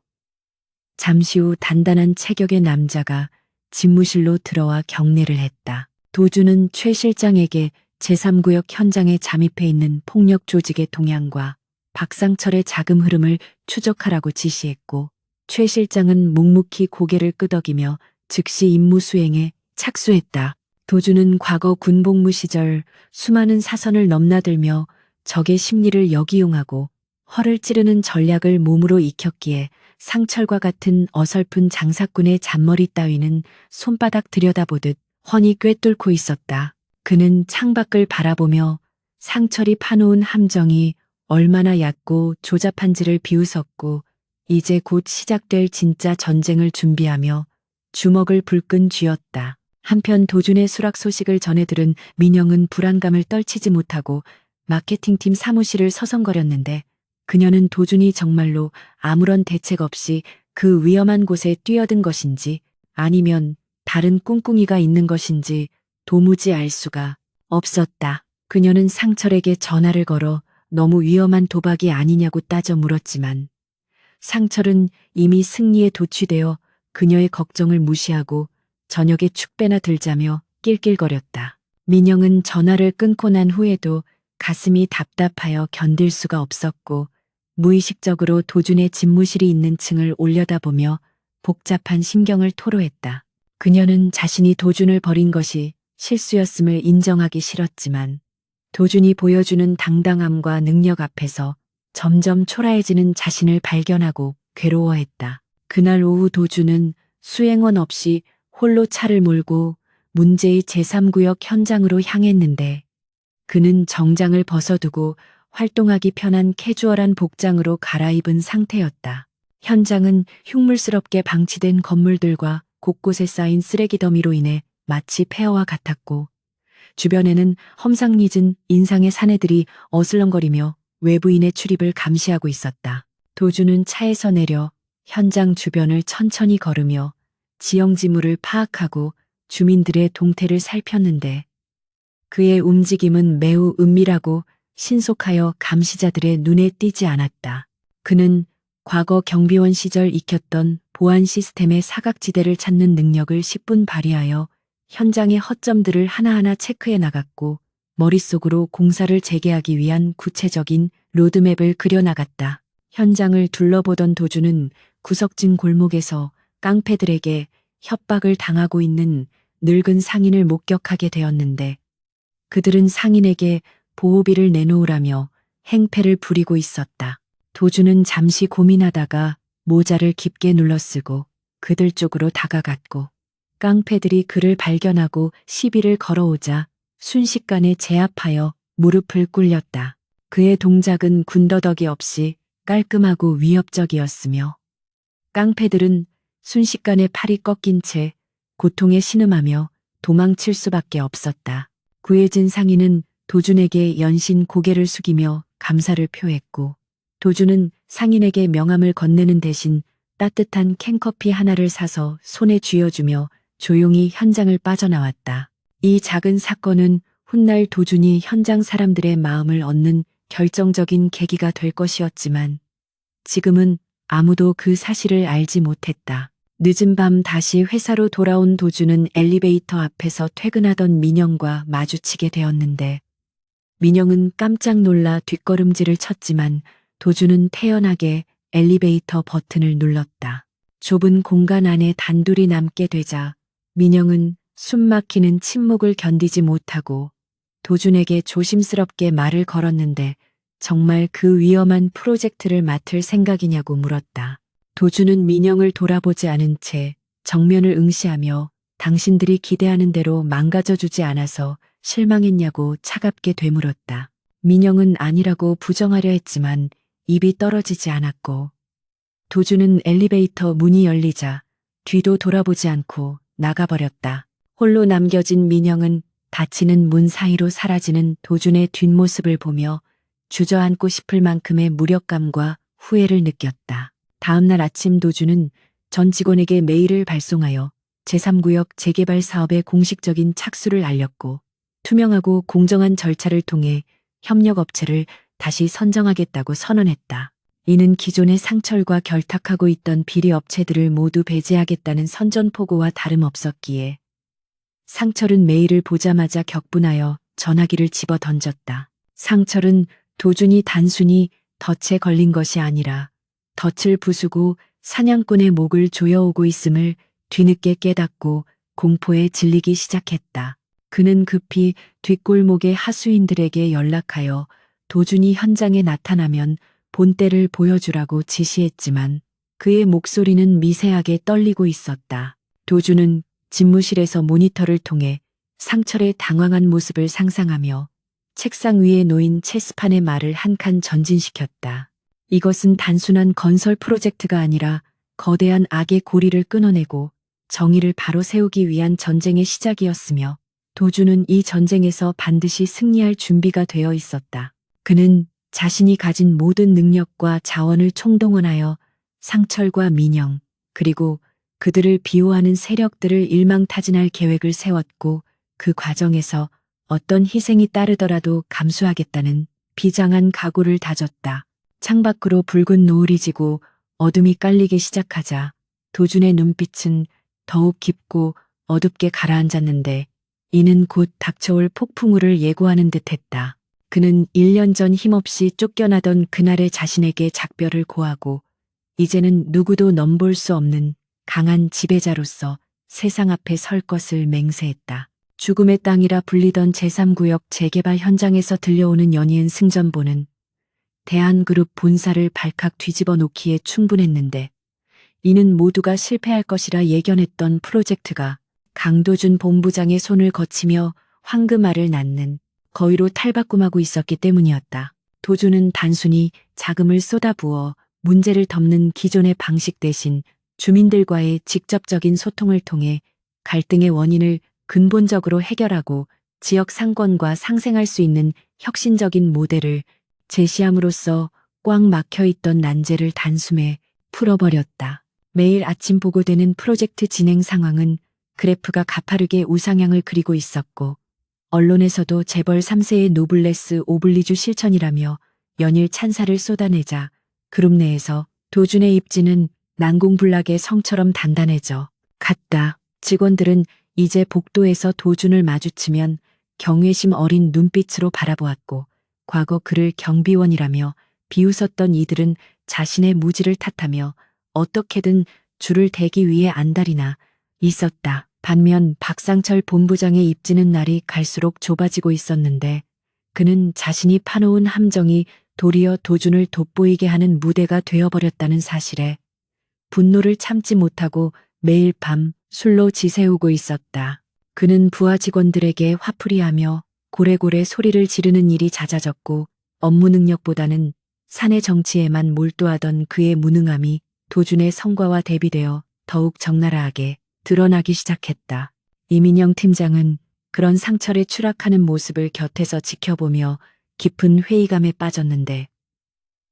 잠시 후 단단한 체격의 남자가 집무실로 들어와 경례를 했다. 도준은 최 실장에게 제3구역 현장에 잠입해 있는 폭력 조직의 동향과 박상철의 자금 흐름을 추적하라고 지시했고 최 실장은 묵묵히 고개를 끄덕이며 즉시 임무 수행에 착수했다. 도준은 과거 군복무 시절 수많은 사선을 넘나들며 적의 심리를 역이용하고 허를 찌르는 전략을 몸으로 익혔기에 상철과 같은 어설픈 장사꾼의 잔머리 따위는 손바닥 들여다보듯 훤히 꿰뚫고 있었다. 그는 창밖을 바라보며 상철이 파놓은 함정이 얼마나 얕고 조잡한지를 비웃었고 이제 곧 시작될 진짜 전쟁을 준비하며 주먹을 불끈 쥐었다. 한편 도준의 수락 소식을 전해 들은 민영은 불안감을 떨치지 못하고 마케팅팀 사무실을 서성거렸는데 그녀는 도준이 정말로 아무런 대책 없이 그 위험한 곳에 뛰어든 것인지 아니면 다른 꿍꿍이가 있는 것인지 도무지 알 수가 없었다. 그녀는 상철에게 전화를 걸어 너무 위험한 도박이 아니냐고 따져 물었지만 상철은 이미 승리에 도취되어 그녀의 걱정을 무시하고 저녁에 축배나 들자며 낄낄거렸다. 민영은 전화를 끊고 난 후에도 가슴이 답답하여 견딜 수가 없었고 무의식적으로 도준의 집무실이 있는 층을 올려다보며 복잡한 심경을 토로했다. 그녀는 자신이 도준을 버린 것이 실수였음을 인정하기 싫었지만 도준이 보여주는 당당함과 능력 앞에서 점점 초라해지는 자신을 발견하고 괴로워했다. 그날 오후 도준은 수행원 없이 홀로 차를 몰고 문제의 제3구역 현장으로 향했는데 그는 정장을 벗어두고 활동하기 편한 캐주얼한 복장으로 갈아입은 상태였다. 현장은 흉물스럽게 방치된 건물들과 곳곳에 쌓인 쓰레기 더미로 인해 마치 폐허와 같았고 주변에는 험상궂은 인상의 사내들이 어슬렁거리며 외부인의 출입을 감시하고 있었다. 도준은 차에서 내려 현장 주변을 천천히 걸으며 지형지물을 파악하고 주민들의 동태를 살폈는데 그의 움직임은 매우 은밀하고 신속하여 감시자들의 눈에 띄지 않았다. 그는 과거 경비원 시절 익혔던 보안 시스템의 사각지대를 찾는 능력을 10분 발휘하여 현장의 허점들을 하나하나 체크해 나갔고 머릿속으로 공사를 재개하기 위한 구체적인 로드맵을 그려나갔다. 현장을 둘러보던 도준은 구석진 골목에서 깡패들에게 협박을 당하고 있는 늙은 상인을 목격하게 되었는데 그들은 상인에게 보호비를 내놓으라며 행패를 부리고 있었다. 도준은 잠시 고민하다가 모자를 깊게 눌러쓰고 그들 쪽으로 다가갔고 깡패들이 그를 발견하고 시비를 걸어오자 순식간에 제압하여 무릎을 꿇렸다. 그의 동작은 군더더기 없이 깔끔하고 위협적이었으며 깡패들은 순식간에 팔이 꺾인 채 고통에 신음하며 도망칠 수밖에 없었다. 구해진 상인은 도준에게 연신 고개를 숙이며 감사를 표했고 도준은 상인에게 명함을 건네는 대신 따뜻한 캔커피 하나를 사서 손에 쥐어주며 조용히 현장을 빠져나왔다. 이 작은 사건은 훗날 도준이 현장 사람들의 마음을 얻는 결정적인 계기가 될 것이었지만 지금은 아무도 그 사실을 알지 못했다. 늦은 밤 다시 회사로 돌아온 도준은 엘리베이터 앞에서 퇴근하던 민영과 마주치게 되었는데 민영은 깜짝 놀라 뒷걸음질을 쳤지만 도준은 태연하게 엘리베이터 버튼을 눌렀다. 좁은 공간 안에 단둘이 남게 되자 민영은 숨막히는 침묵을 견디지 못하고 도준에게 조심스럽게 말을 걸었는데 정말 그 위험한 프로젝트를 맡을 생각이냐고 물었다. 도준은 민영을 돌아보지 않은 채 정면을 응시하며 당신들이 기대하는 대로 망가져주지 않아서 실망했냐고 차갑게 되물었다. 민영은 아니라고 부정하려 했지만 입이 떨어지지 않았고 도준은 엘리베이터 문이 열리자 뒤도 돌아보지 않고 나가버렸다. 홀로 남겨진 민영은 닫히는 문 사이로 사라지는 도준의 뒷모습을 보며 주저앉고 싶을 만큼의 무력감과 후회를 느꼈다. 다음날 아침 도준은 전 직원에게 메일을 발송하여 제3구역 재개발 사업의 공식적인 착수를 알렸고 투명하고 공정한 절차를 통해 협력업체를 다시 선정하겠다고 선언했다. 이는 기존의 상철과 결탁하고 있던 비리 업체들을 모두 배제하겠다는 선전포고와 다름없었기에 상철은 메일을 보자마자 격분하여 전화기를 집어 던졌다. 상철은 도준이 단순히 덫에 걸린 것이 아니라 덫을 부수고 사냥꾼의 목을 조여오고 있음을 뒤늦게 깨닫고 공포에 질리기 시작했다. 그는 급히 뒷골목의 하수인들에게 연락하여 도준이 현장에 나타나면 본때를 보여주라고 지시했지만 그의 목소리는 미세하게 떨리고 있었다. 도준은 집무실에서 모니터를 통해 상철의 당황한 모습을 상상하며 책상 위에 놓인 체스판의 말을 한 칸 전진시켰다. 이것은 단순한 건설 프로젝트가 아니라 거대한 악의 고리를 끊어내고 정의를 바로 세우기 위한 전쟁의 시작이었으며 도준은 이 전쟁에서 반드시 승리할 준비가 되어 있었다. 그는 자신이 가진 모든 능력과 자원을 총동원하여 상철과 민영, 그리고 그들을 비호하는 세력들을 일망타진할 계획을 세웠고 그 과정에서 어떤 희생이 따르더라도 감수하겠다는 비장한 각오를 다졌다. 창밖으로 붉은 노을이 지고 어둠이 깔리기 시작하자 도준의 눈빛은 더욱 깊고 어둡게 가라앉았는데 이는 곧 닥쳐올 폭풍우를 예고하는 듯했다. 그는 1년 전 힘없이 쫓겨나던 그날의 자신에게 작별을 고하고 이제는 누구도 넘볼 수 없는 강한 지배자로서 세상 앞에 설 것을 맹세했다. 죽음의 땅이라 불리던 제3구역 재개발 현장에서 들려오는 연이은 승전보는 대한그룹 본사를 발칵 뒤집어 놓기에 충분했는데 이는 모두가 실패할 것이라 예견했던 프로젝트가 강도준 본부장의 손을 거치며 황금알을 낳는 거위로 탈바꿈하고 있었기 때문이었다. 도준은 단순히 자금을 쏟아부어 문제를 덮는 기존의 방식 대신 주민들과의 직접적인 소통을 통해 갈등의 원인을 근본적으로 해결하고 지역 상권과 상생할 수 있는 혁신적인 모델을 제시함으로써 꽉 막혀있던 난제를 단숨에 풀어버렸다. 매일 아침 보고되는 프로젝트 진행 상황은 그래프가 가파르게 우상향을 그리고 있었고 언론에서도 재벌 3세의 노블레스 오블리주 실천이라며 연일 찬사를 쏟아내자 그룹 내에서 도준의 입지는 난공불락의 성처럼 단단해져 갔다. 직원들은 이제 복도에서 도준을 마주치면 경외심 어린 눈빛으로 바라보았고 과거 그를 경비원이라며 비웃었던 이들은 자신의 무지를 탓하며 어떻게든 줄을 대기 위해 안달이나 있었다. 반면 박상철 본부장의 입지는 날이 갈수록 좁아지고 있었는데 그는 자신이 파놓은 함정이 도리어 도준을 돋보이게 하는 무대가 되어버렸다는 사실에 분노를 참지 못하고 매일 밤 술로 지새우고 있었다. 그는 부하 직원들에게 화풀이하며 고래고래 소리를 지르는 일이 잦아졌고 업무 능력보다는 사내 정치에만 몰두하던 그의 무능함이 도준의 성과와 대비되어 더욱 적나라하게 드러나기 시작했다. 이민영 팀장은 그런 상철의 추락하는 모습을 곁에서 지켜보며 깊은 회의감에 빠졌는데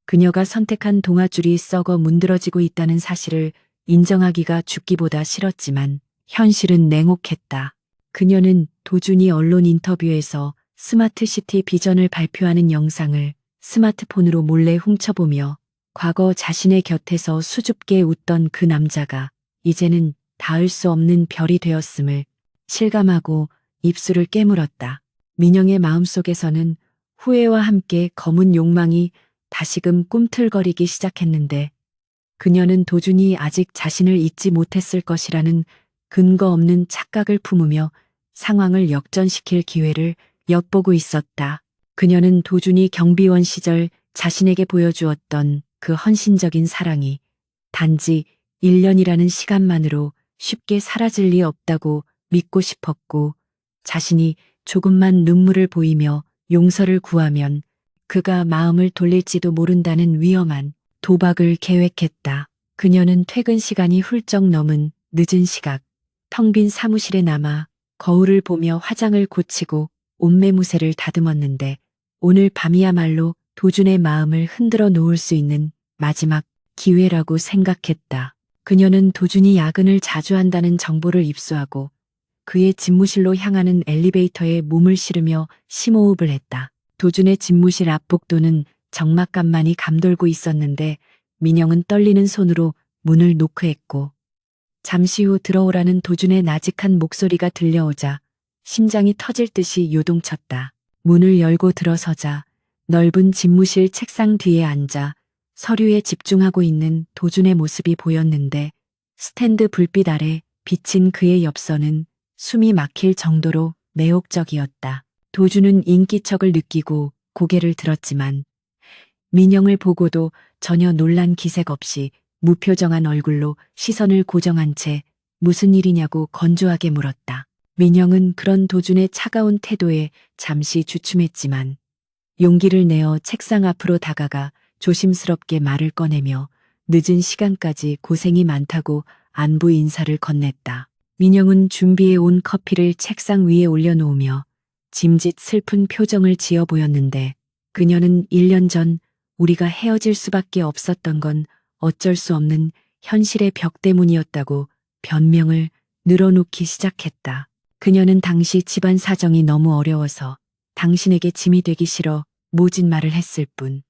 그녀가 선택한 동아줄이 썩어 문드러지고 있다는 사실을 인정하기가 죽기보다 싫었지만 현실은 냉혹했다. 그녀는 도준이 언론 인터뷰에서 스마트시티 비전을 발표하는 영상을 스마트폰으로 몰래 훔쳐보며 과거 자신의 곁에서 수줍게 웃던 그 남자가 이제는 닿을 수 없는 별이 되었음을 실감하고 입술을 깨물었다. 민영의 마음속에서는 후회와 함께 검은 욕망이 다시금 꿈틀거리기 시작했는데 그녀는 도준이 아직 자신을 잊지 못했을 것이라는 근거 없는 착각을 품으며 상황을 역전시킬 기회를 엿보고 있었다. 그녀는 도준이 경비원 시절 자신에게 보여주었던 그 헌신적인 사랑이 단지 1년이라는 시간만으로 쉽게 사라질 리 없다고 믿고 싶었고 자신이 조금만 눈물을 보이며 용서를 구하면 그가 마음을 돌릴지도 모른다는 위험한 도박을 계획했다. 그녀는 퇴근 시간이 훌쩍 넘은 늦은 시각, 텅 빈 사무실에 남아 거울을 보며 화장을 고치고 옷매무새를 다듬었는데 오늘 밤이야말로 도준의 마음을 흔들어 놓을 수 있는 마지막 기회라고 생각했다. 그녀는 도준이 야근을 자주 한다는 정보를 입수하고 그의 집무실로 향하는 엘리베이터에 몸을 실으며 심호흡을 했다. 도준의 집무실 앞 복도는 적막감만이 감돌고 있었는데 민영은 떨리는 손으로 문을 노크했고 잠시 후 들어오라는 도준의 나직한 목소리가 들려오자 심장이 터질 듯이 요동쳤다. 문을 열고 들어서자 넓은 집무실 책상 뒤에 앉아 서류에 집중하고 있는 도준의 모습이 보였는데 스탠드 불빛 아래 비친 그의 엽서는 숨이 막힐 정도로 매혹적이었다. 도준은 인기척을 느끼고 고개를 들었지만 민영을 보고도 전혀 놀란 기색 없이 무표정한 얼굴로 시선을 고정한 채 무슨 일이냐고 건조하게 물었다. 민영은 그런 도준의 차가운 태도에 잠시 주춤했지만 용기를 내어 책상 앞으로 다가가 조심스럽게 말을 꺼내며 늦은 시간까지 고생이 많다고 안부 인사를 건넸다. 민영은 준비해 온 커피를 책상 위에 올려놓으며 짐짓 슬픈 표정을 지어 보였는데 그녀는 1년 전 우리가 헤어질 수밖에 없었던 건 어쩔 수 없는 현실의 벽 때문이었다고 변명을 늘어놓기 시작했다. 그녀는 당시 집안 사정이 너무 어려워서 당신에게 짐이 되기 싫어 모진 말을 했을 뿐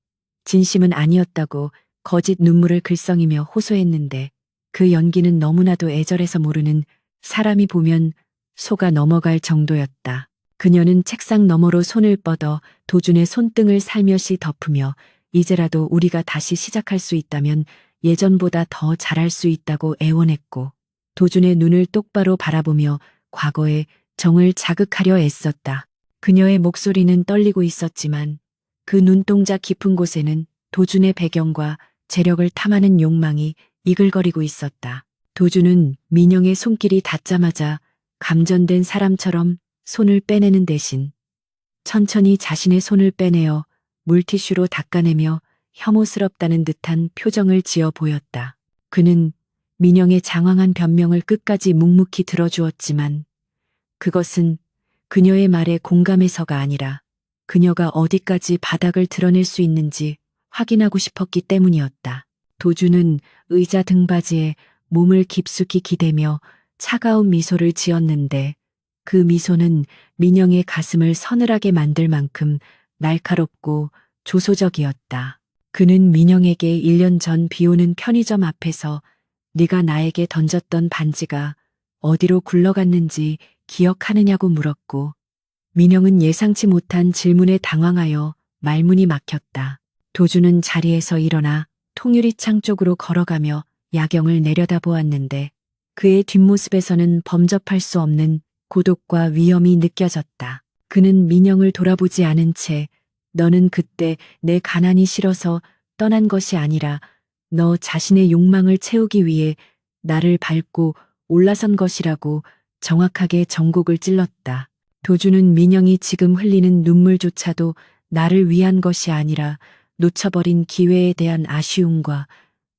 진심은 아니었다고 거짓 눈물을 글썽이며 호소했는데 그 연기는 너무나도 애절해서 모르는 사람이 보면 속아 넘어갈 정도였다. 그녀는 책상 너머로 손을 뻗어 도준의 손등을 살며시 덮으며 이제라도 우리가 다시 시작할 수 있다면 예전보다 더 잘할 수 있다고 애원했고 도준의 눈을 똑바로 바라보며 과거의 정을 자극하려 애썼다. 그녀의 목소리는 떨리고 있었지만 그 눈동자 깊은 곳에는 도준의 배경과 재력을 탐하는 욕망이 이글거리고 있었다. 도준은 민영의 손길이 닿자마자 감전된 사람처럼 손을 빼내는 대신 천천히 자신의 손을 빼내어 물티슈로 닦아내며 혐오스럽다는 듯한 표정을 지어 보였다. 그는 민영의 장황한 변명을 끝까지 묵묵히 들어주었지만 그것은 그녀의 말에 공감해서가 아니라 그녀가 어디까지 바닥을 드러낼 수 있는지 확인하고 싶었기 때문이었다. 도준은 의자 등받이에 몸을 깊숙이 기대며 차가운 미소를 지었는데 그 미소는 민영의 가슴을 서늘하게 만들 만큼 날카롭고 조소적이었다. 그는 민영에게 1년 전 비오는 편의점 앞에서 네가 나에게 던졌던 반지가 어디로 굴러갔는지 기억하느냐고 물었고 민영은 예상치 못한 질문에 당황하여 말문이 막혔다. 도준은 자리에서 일어나 통유리창 쪽으로 걸어가며 야경을 내려다보았는데 그의 뒷모습에서는 범접할 수 없는 고독과 위험이 느껴졌다. 그는 민영을 돌아보지 않은 채 너는 그때 내 가난이 싫어서 떠난 것이 아니라 너 자신의 욕망을 채우기 위해 나를 밟고 올라선 것이라고 정확하게 전곡을 찔렀다. 도준은 민영이 지금 흘리는 눈물조차도 나를 위한 것이 아니라 놓쳐버린 기회에 대한 아쉬움과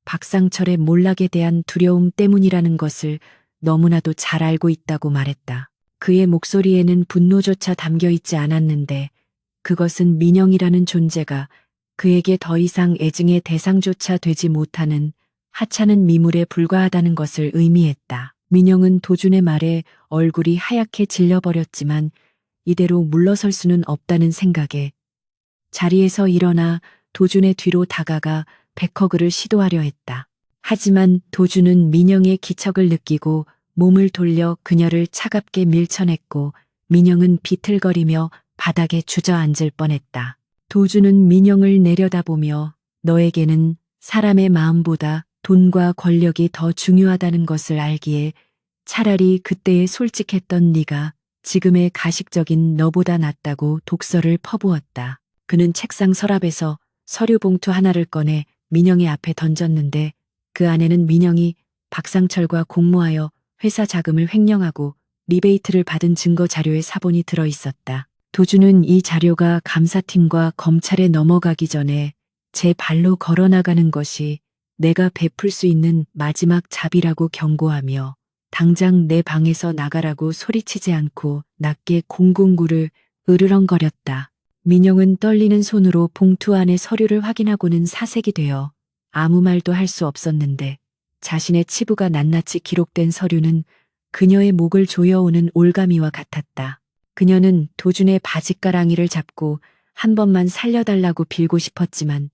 박상철의 몰락에 대한 두려움 때문이라는 것을 너무나도 잘 알고 있다고 말했다. 그의 목소리에는 분노조차 담겨 있지 않았는데 그것은 민영이라는 존재가 그에게 더 이상 애증의 대상조차 되지 못하는 하찮은 미물에 불과하다는 것을 의미했다. 민영은 도준의 말에 얼굴이 하얗게 질려버렸지만 이대로 물러설 수는 없다는 생각에 자리에서 일어나 도준의 뒤로 다가가 백허그를 시도하려 했다. 하지만 도준은 민영의 기척을 느끼고 몸을 돌려 그녀를 차갑게 밀쳐냈고 민영은 비틀거리며 바닥에 주저앉을 뻔했다. 도준은 민영을 내려다보며 너에게는 사람의 마음보다 돈과 권력이 더 중요하다는 것을 알기에 차라리 그때의 솔직했던 네가 지금의 가식적인 너보다 낫다고 독서를 퍼부었다. 그는 책상 서랍에서 서류 봉투 하나를 꺼내 민영의 앞에 던졌는데 그 안에는 민영이 박상철과 공모하여 회사 자금을 횡령하고 리베이트를 받은 증거 자료의 사본이 들어 있었다. 도준은 이 자료가 감사팀과 검찰에 넘어가기 전에 제 발로 걸어나가는 것이 내가 베풀 수 있는 마지막 잡이라고 경고하며 당장 내 방에서 나가라고 소리치지 않고 낮게 공공구를 으르렁거렸다. 민영은 떨리는 손으로 봉투 안의 서류를 확인하고는 사색이 되어 아무 말도 할 수 없었는데 자신의 치부가 낱낱이 기록된 서류는 그녀의 목을 조여오는 올가미와 같았다. 그녀는 도준의 바짓가랑이를 잡고 한 번만 살려달라고 빌고 싶었지만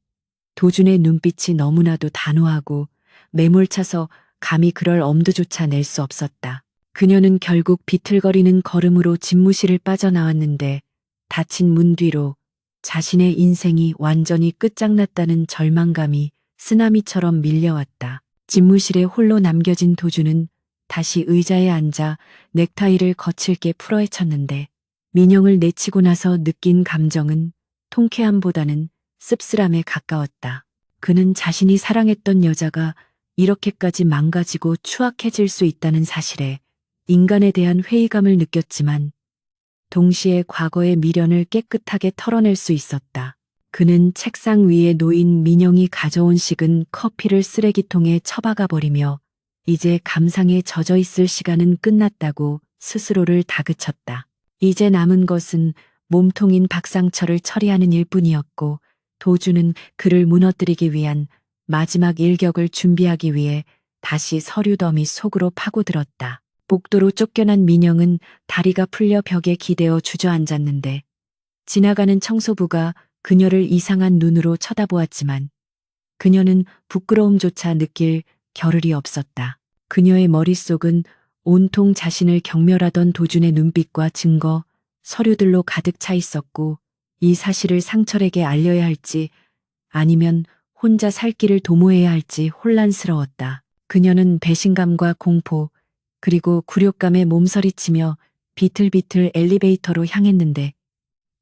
도준의 눈빛이 너무나도 단호하고 매몰차서 감히 그럴 엄두조차 낼 수 없었다. 그녀는 결국 비틀거리는 걸음으로 집무실을 빠져나왔는데 닫힌 문 뒤로 자신의 인생이 완전히 끝장났다는 절망감이 쓰나미처럼 밀려왔다. 집무실에 홀로 남겨진 도준은 다시 의자에 앉아 넥타이를 거칠게 풀어헤쳤는데 민영을 내치고 나서 느낀 감정은 통쾌함보다는 씁쓸함에 가까웠다. 그는 자신이 사랑했던 여자가 이렇게까지 망가지고 추악해질 수 있다는 사실에 인간에 대한 회의감을 느꼈지만 동시에 과거의 미련을 깨끗하게 털어낼 수 있었다. 그는 책상 위에 놓인 민영이 가져온 식은 커피를 쓰레기통에 처박아 버리며 이제 감상에 젖어 있을 시간은 끝났다고 스스로를 다그쳤다. 이제 남은 것은 몸통인 박상철을 처리하는 일뿐이었고 도주는 그를 무너뜨리기 위한 마지막 일격을 준비하기 위해 다시 서류 더미 속으로 파고들었다. 복도로 쫓겨난 민영은 다리가 풀려 벽에 기대어 주저앉았는데 지나가는 청소부가 그녀를 이상한 눈으로 쳐다보았지만 그녀는 부끄러움조차 느낄 겨를이 없었다. 그녀의 머릿속은 온통 자신을 경멸하던 도준의 눈빛과 증거, 서류들로 가득 차 있었고 이 사실을 상철에게 알려야 할지 아니면 혼자 살 길을 도모해야 할지 혼란스러웠다. 그녀는 배신감과 공포 그리고 굴욕감에 몸서리치며 비틀비틀 엘리베이터로 향했는데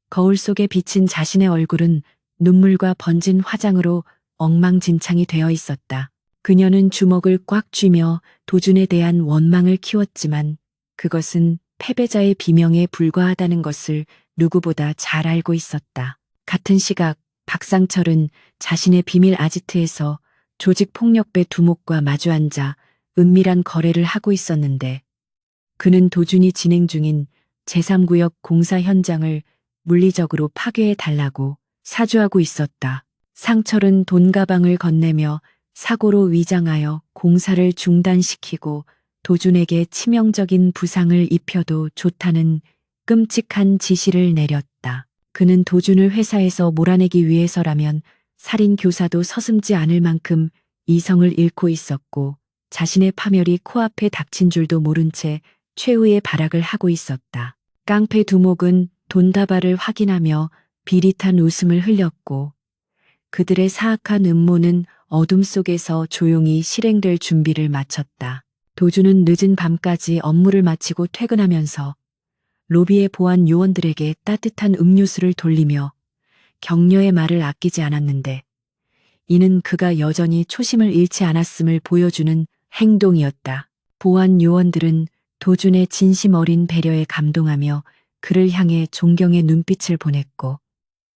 거울 속에 비친 자신의 얼굴은 눈물과 번진 화장으로 엉망진창이 되어 있었다. 그녀는 주먹을 꽉 쥐며 도준에 대한 원망을 키웠지만 그것은 패배자의 비명에 불과하다는 것을 누구보다 잘 알고 있었다. 같은 시각 박상철은 자신의 비밀 아지트에서 조직폭력배 두목과 마주 앉아 은밀한 거래를 하고 있었는데 그는 도준이 진행 중인 제3구역 공사 현장을 물리적으로 파괴해 달라고 사주하고 있었다. 상철은 돈 가방을 건네며 사고로 위장하여 공사를 중단시키고 도준에게 치명적인 부상을 입혀도 좋다는 끔찍한 지시를 내렸다. 그는 도준을 회사에서 몰아내기 위해서라면 살인 교사도 서슴지 않을 만큼 이성을 잃고 있었고 자신의 파멸이 코앞에 닥친 줄도 모른 채 최후의 발악을 하고 있었다. 깡패 두목은 돈다발을 확인하며 비릿한 웃음을 흘렸고 그들의 사악한 음모는 어둠 속에서 조용히 실행될 준비를 마쳤다. 도준은 늦은 밤까지 업무를 마치고 퇴근하면서 로비의 보안 요원들에게 따뜻한 음료수를 돌리며 격려의 말을 아끼지 않았는데 이는 그가 여전히 초심을 잃지 않았음을 보여주는 행동이었다. 보안 요원들은 도준의 진심 어린 배려에 감동하며 그를 향해 존경의 눈빛을 보냈고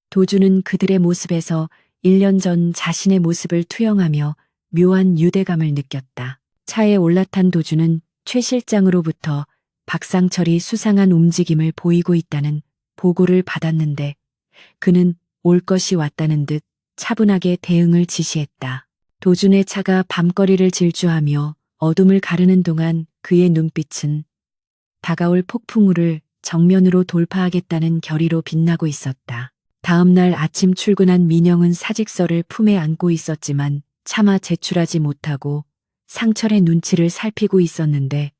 도준은 그들의 모습에서 1년 전 자신의 모습을 투영하며 묘한 유대감을 느꼈다. 차에 올라탄 도준은 최 실장으로부터 박상철이 수상한 움직임을 보이고 있다는 보고를 받았는데 그는 올 것이 왔다는 듯 차분하게 대응을 지시했다. 도준의 차가 밤거리를 질주하며 어둠을 가르는 동안 그의 눈빛은 다가올 폭풍우를 정면으로 돌파하겠다는 결의로 빛나고 있었다. 다음 날 아침 출근한 민영은 사직서를 품에 안고 있었지만 차마 제출하지 못하고 상철의 눈치를 살피고 있었는데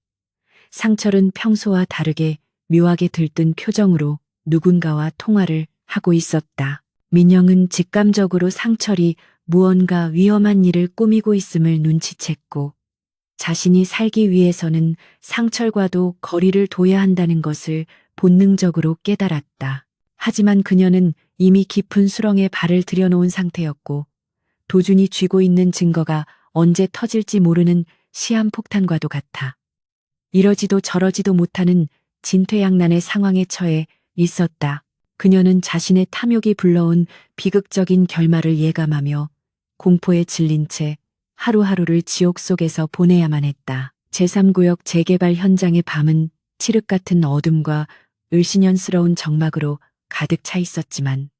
상철은 평소와 다르게 묘하게 들뜬 표정으로 누군가와 통화를 하고 있었다. 민영은 직감적으로 상철이 무언가 위험한 일을 꾸미고 있음을 눈치챘고 자신이 살기 위해서는 상철과도 거리를 둬야 한다는 것을 본능적으로 깨달았다. 하지만 그녀는 이미 깊은 수렁에 발을 들여놓은 상태였고 도준이 쥐고 있는 증거가 언제 터질지 모르는 시한폭탄과도 같아. 이러지도 저러지도 못하는 진퇴양난의 상황에 처해 있었다. 그녀는 자신의 탐욕이 불러온 비극적인 결말을 예감하며 공포에 질린 채 하루하루를 지옥 속에서 보내야만 했다. 제3구역 재개발 현장의 밤은 칠흑 같은 어둠과 을씨년스러운 정막으로 가득 차 있었지만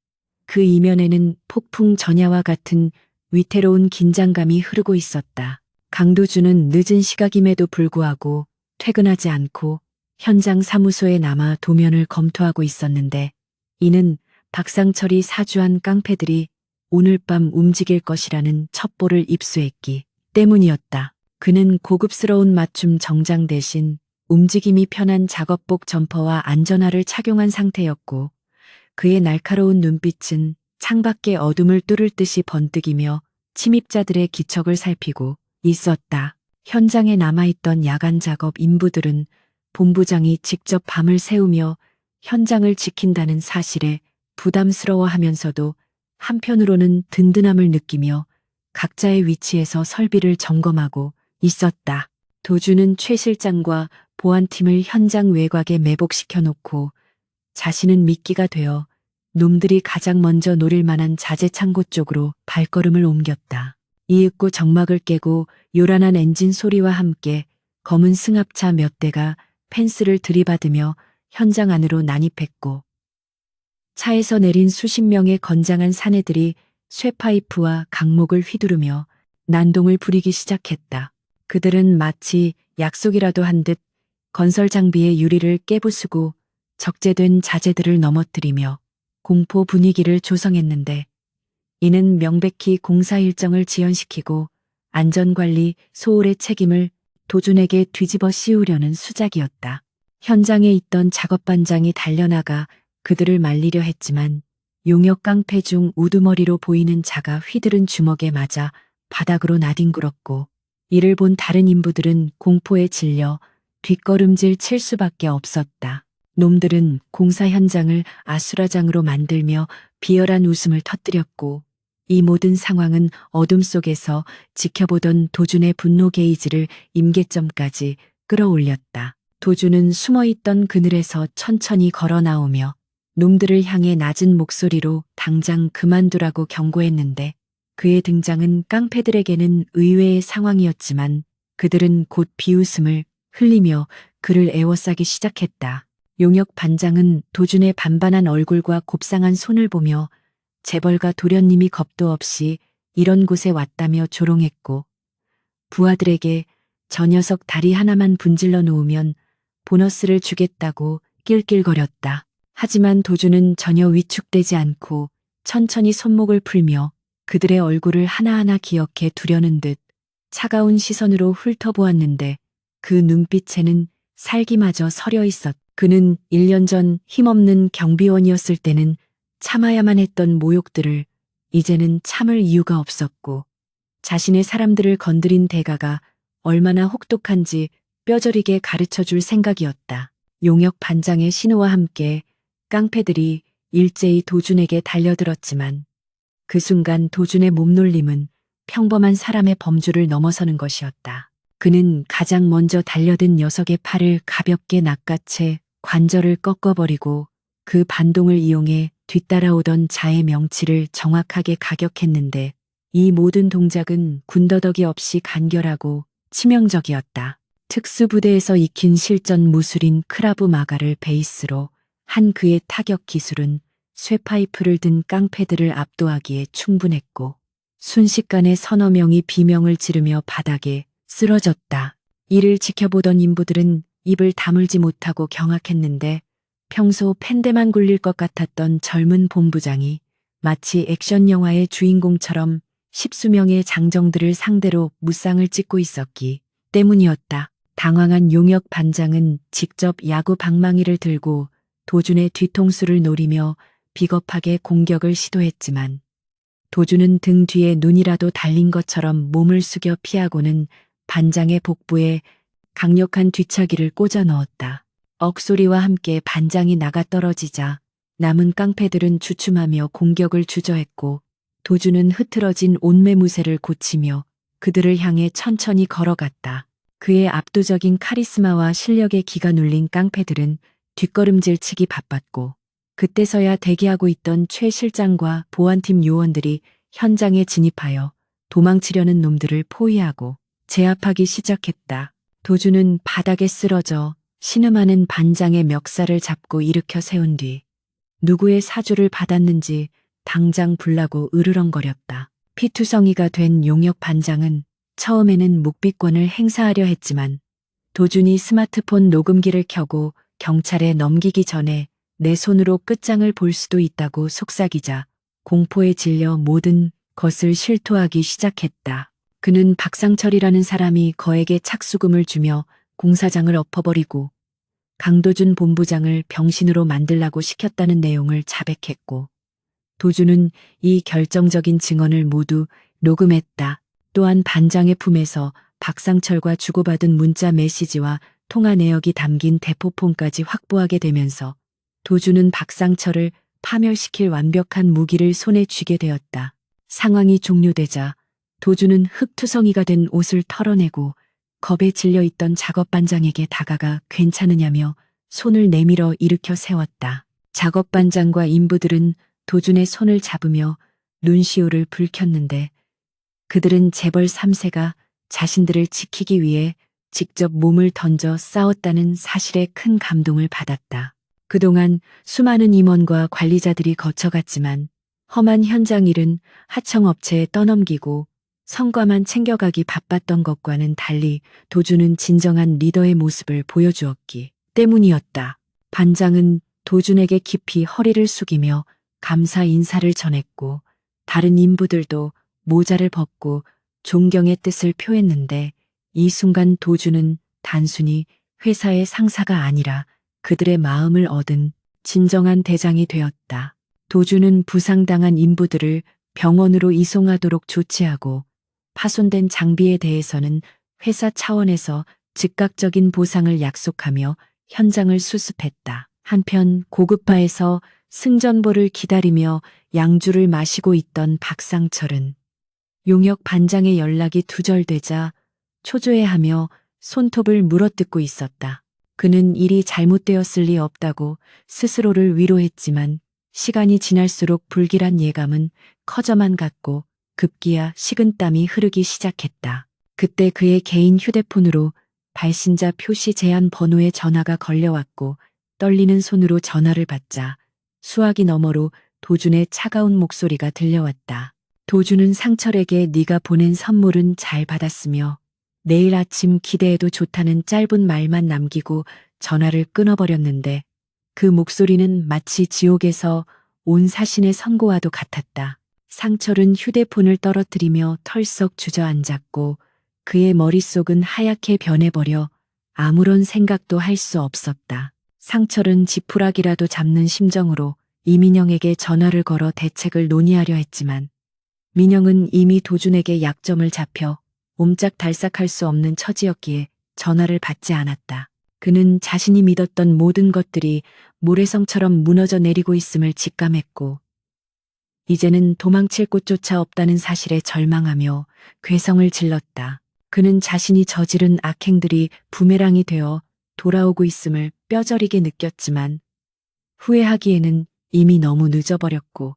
그 이면에는 폭풍 전야와 같은 위태로운 긴장감이 흐르고 있었다. 강도준은 늦은 시각임에도 불구하고 퇴근하지 않고 현장 사무소에 남아 도면을 검토하고 있었는데 이는 박상철이 사주한 깡패들이 오늘 밤 움직일 것이라는 첩보를 입수했기 때문이었다. 그는 고급스러운 맞춤 정장 대신 움직임이 편한 작업복 점퍼와 안전화를 착용한 상태였고 그의 날카로운 눈빛은 창밖의 어둠을 뚫을 듯이 번뜩이며 침입자들의 기척을 살피고 있었다. 현장에 남아있던 야간 작업 인부들은 본부장이 직접 밤을 새우며 현장을 지킨다는 사실에 부담스러워하면서도 한편으로는 든든함을 느끼며 각자의 위치에서 설비를 점검하고 있었다. 도주는 최 실장과 보안팀을 현장 외곽에 매복시켜 놓고 자신은 미끼가 되어 놈들이 가장 먼저 노릴 만한 자재 창고 쪽으로 발걸음을 옮겼다. 이윽고 정막을 깨고 요란한 엔진 소리와 함께 검은 승합차 몇 대가 펜스를 들이받으며 현장 안으로 난입했고 차에서 내린 수십 명의 건장한 사내들이 쇠파이프와 강목을 휘두르며 난동을 부리기 시작했다. 그들은 마치 약속이라도 한 듯 건설 장비의 유리를 깨부수고 적재된 자재들을 넘어뜨리며 공포 분위기를 조성했는데, 이는 명백히 공사 일정을 지연시키고 안전관리 소홀의 책임을 도준에게 뒤집어 씌우려는 수작이었다. 현장에 있던 작업반장이 달려나가 그들을 말리려 했지만 용역 깡패 중 우두머리로 보이는 자가 휘두른 주먹에 맞아 바닥으로 나뒹굴었고, 이를 본 다른 인부들은 공포에 질려 뒷걸음질 칠 수밖에 없었다. 놈들은 공사 현장을 아수라장으로 만들며 비열한 웃음을 터뜨렸고, 이 모든 상황은 어둠 속에서 지켜보던 도준의 분노 게이지를 임계점까지 끌어올렸다. 도준은 숨어있던 그늘에서 천천히 걸어 나오며 놈들을 향해 낮은 목소리로 당장 그만두라고 경고했는데, 그의 등장은 깡패들에게는 의외의 상황이었지만 그들은 곧 비웃음을 흘리며 그를 애워싸기 시작했다. 용역 반장은 도준의 반반한 얼굴과 곱상한 손을 보며 재벌가 도련님이 겁도 없이 이런 곳에 왔다며 조롱했고, 부하들에게 저 녀석 다리 하나만 분질러 놓으면 보너스를 주겠다고 낄낄거렸다. 하지만 도준은 전혀 위축되지 않고 천천히 손목을 풀며 그들의 얼굴을 하나하나 기억해 두려는 듯 차가운 시선으로 훑어보았는데, 그 눈빛에는 살기마저 서려 있었다. 그는 1년 전 힘없는 경비원이었을 때는 참아야만 했던 모욕들을 이제는 참을 이유가 없었고, 자신의 사람들을 건드린 대가가 얼마나 혹독한지 뼈저리게 가르쳐줄 생각이었다. 용역 반장의 신호와 함께 깡패들이 일제히 도준에게 달려들었지만, 그 순간 도준의 몸놀림은 평범한 사람의 범주를 넘어서는 것이었다. 그는 가장 먼저 달려든 녀석의 팔을 가볍게 낚아채 관절을 꺾어버리고 그 반동을 이용해 뒤따라오던 자의 명치를 정확하게 가격했는데, 이 모든 동작은 군더더기 없이 간결하고 치명적이었다. 특수부대에서 익힌 실전 무술인 크라브 마가를 베이스로 한 그의 타격 기술은 쇠파이프를 든 깡패들을 압도하기에 충분했고, 순식간에 서너 명이 비명을 지르며 바닥에 쓰러졌다. 이를 지켜보던 인부들은 입을 다물지 못하고 경악했는데, 평소 팬데만 굴릴 것 같았던 젊은 본부장이 마치 액션 영화의 주인공처럼 십수명의 장정들을 상대로 무쌍을 찍고 있었기 때문이었다. 당황한 용역 반장은 직접 야구 방망이를 들고 도준의 뒤통수를 노리며 비겁하게 공격을 시도했지만, 도준은 등 뒤에 눈이라도 달린 것처럼 몸을 숙여 피하고는 반장의 복부에 강력한 뒤차기를 꽂아 넣었다. 억소리와 함께 반장이 나가 떨어지자 남은 깡패들은 주춤하며 공격을 주저했고, 도준은 흐트러진 옷매무새를 고치며 그들을 향해 천천히 걸어갔다. 그의 압도적인 카리스마와 실력에 기가 눌린 깡패들은 뒷걸음질 치기 바빴고, 그때서야 대기하고 있던 최 실장과 보안팀 요원들이 현장에 진입하여 도망치려는 놈들을 포위하고 제압하기 시작했다. 도준은 바닥에 쓰러져 신음하는 반장의 멱살을 잡고 일으켜 세운 뒤 누구의 사주를 받았는지 당장 불라고 으르렁거렸다. 피투성이가 된 용역 반장은 처음에는 묵비권을 행사하려 했지만, 도준이 스마트폰 녹음기를 켜고 경찰에 넘기기 전에 내 손으로 끝장을 볼 수도 있다고 속삭이자 공포에 질려 모든 것을 실토하기 시작했다. 그는 박상철이라는 사람이 거에게 착수금을 주며 공사장을 엎어버리고 강도준 본부장을 병신으로 만들라고 시켰다는 내용을 자백했고, 도준은 이 결정적인 증언을 모두 녹음했다. 또한 반장의 품에서 박상철과 주고받은 문자 메시지와 통화 내역이 담긴 대포폰까지 확보하게 되면서 도준은 박상철을 파멸시킬 완벽한 무기를 손에 쥐게 되었다. 상황이 종료되자 도준은 흙투성이가 된 옷을 털어내고 겁에 질려 있던 작업반장에게 다가가 괜찮으냐며 손을 내밀어 일으켜 세웠다. 작업반장과 인부들은 도준의 손을 잡으며 눈시울을 붉혔는데, 그들은 재벌 3세가 자신들을 지키기 위해 직접 몸을 던져 싸웠다는 사실에 큰 감동을 받았다. 그동안 수많은 임원과 관리자들이 거쳐갔지만 험한 현장 일은 하청업체에 떠넘기고 성과만 챙겨가기 바빴던 것과는 달리 도준은 진정한 리더의 모습을 보여주었기 때문이었다. 반장은 도준에게 깊이 허리를 숙이며 감사 인사를 전했고 다른 인부들도 모자를 벗고 존경의 뜻을 표했는데 이 순간 도준은 단순히 회사의 상사가 아니라 그들의 마음을 얻은 진정한 대장이 되었다. 도준은 부상당한 인부들을 병원으로 이송하도록 조치하고 파손된 장비에 대해서는 회사 차원에서 즉각적인 보상을 약속하며 현장을 수습했다. 한편 고급바에서 승전보를 기다리며 양주를 마시고 있던 박상철은 용역 반장의 연락이 두절되자 초조해하며 손톱을 물어뜯고 있었다. 그는 일이 잘못되었을 리 없다고 스스로를 위로했지만 시간이 지날수록 불길한 예감은 커져만 갔고 급기야 식은땀이 흐르기 시작했다. 그때 그의 개인 휴대폰으로 발신자 표시 제한 번호의 전화가 걸려왔고 떨리는 손으로 전화를 받자 수화기 너머로 도준의 차가운 목소리가 들려왔다. 도준은 상철에게 네가 보낸 선물은 잘 받았으며 내일 아침 기대해도 좋다는 짧은 말만 남기고 전화를 끊어버렸는데 그 목소리는 마치 지옥에서 온 사신의 선고와도 같았다. 상철은 휴대폰을 떨어뜨리며 털썩 주저앉았고 그의 머릿속은 하얗게 변해버려 아무런 생각도 할 수 없었다. 상철은 지푸라기라도 잡는 심정으로 이민영에게 전화를 걸어 대책을 논의하려 했지만 민영은 이미 도준에게 약점을 잡혀 옴짝달싹할 수 없는 처지였기에 전화를 받지 않았다. 그는 자신이 믿었던 모든 것들이 모래성처럼 무너져 내리고 있음을 직감했고 이제는 도망칠 곳조차 없다는 사실에 절망하며 괴성을 질렀다. 그는 자신이 저지른 악행들이 부메랑이 되어 돌아오고 있음을 뼈저리게 느꼈지만 후회하기에는 이미 너무 늦어버렸고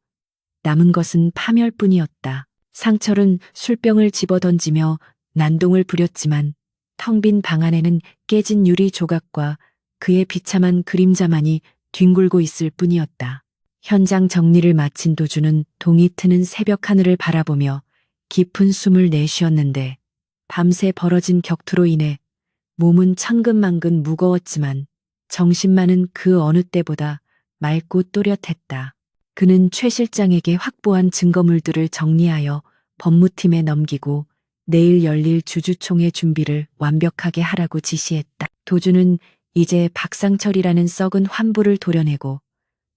남은 것은 파멸뿐이었다. 상철은 술병을 집어던지며 난동을 부렸지만 텅 빈 방 안에는 깨진 유리 조각과 그의 비참한 그림자만이 뒹굴고 있을 뿐이었다. 현장 정리를 마친 도준은 동이 트는 새벽 하늘을 바라보며 깊은 숨을 내쉬었는데 밤새 벌어진 격투로 인해 몸은 천근만근 무거웠지만 정신만은 그 어느 때보다 맑고 또렷했다. 그는 최 실장에게 확보한 증거물들을 정리하여 법무팀에 넘기고 내일 열릴 주주총회 준비를 완벽하게 하라고 지시했다. 도준은 이제 박상철이라는 썩은 환부를 도려내고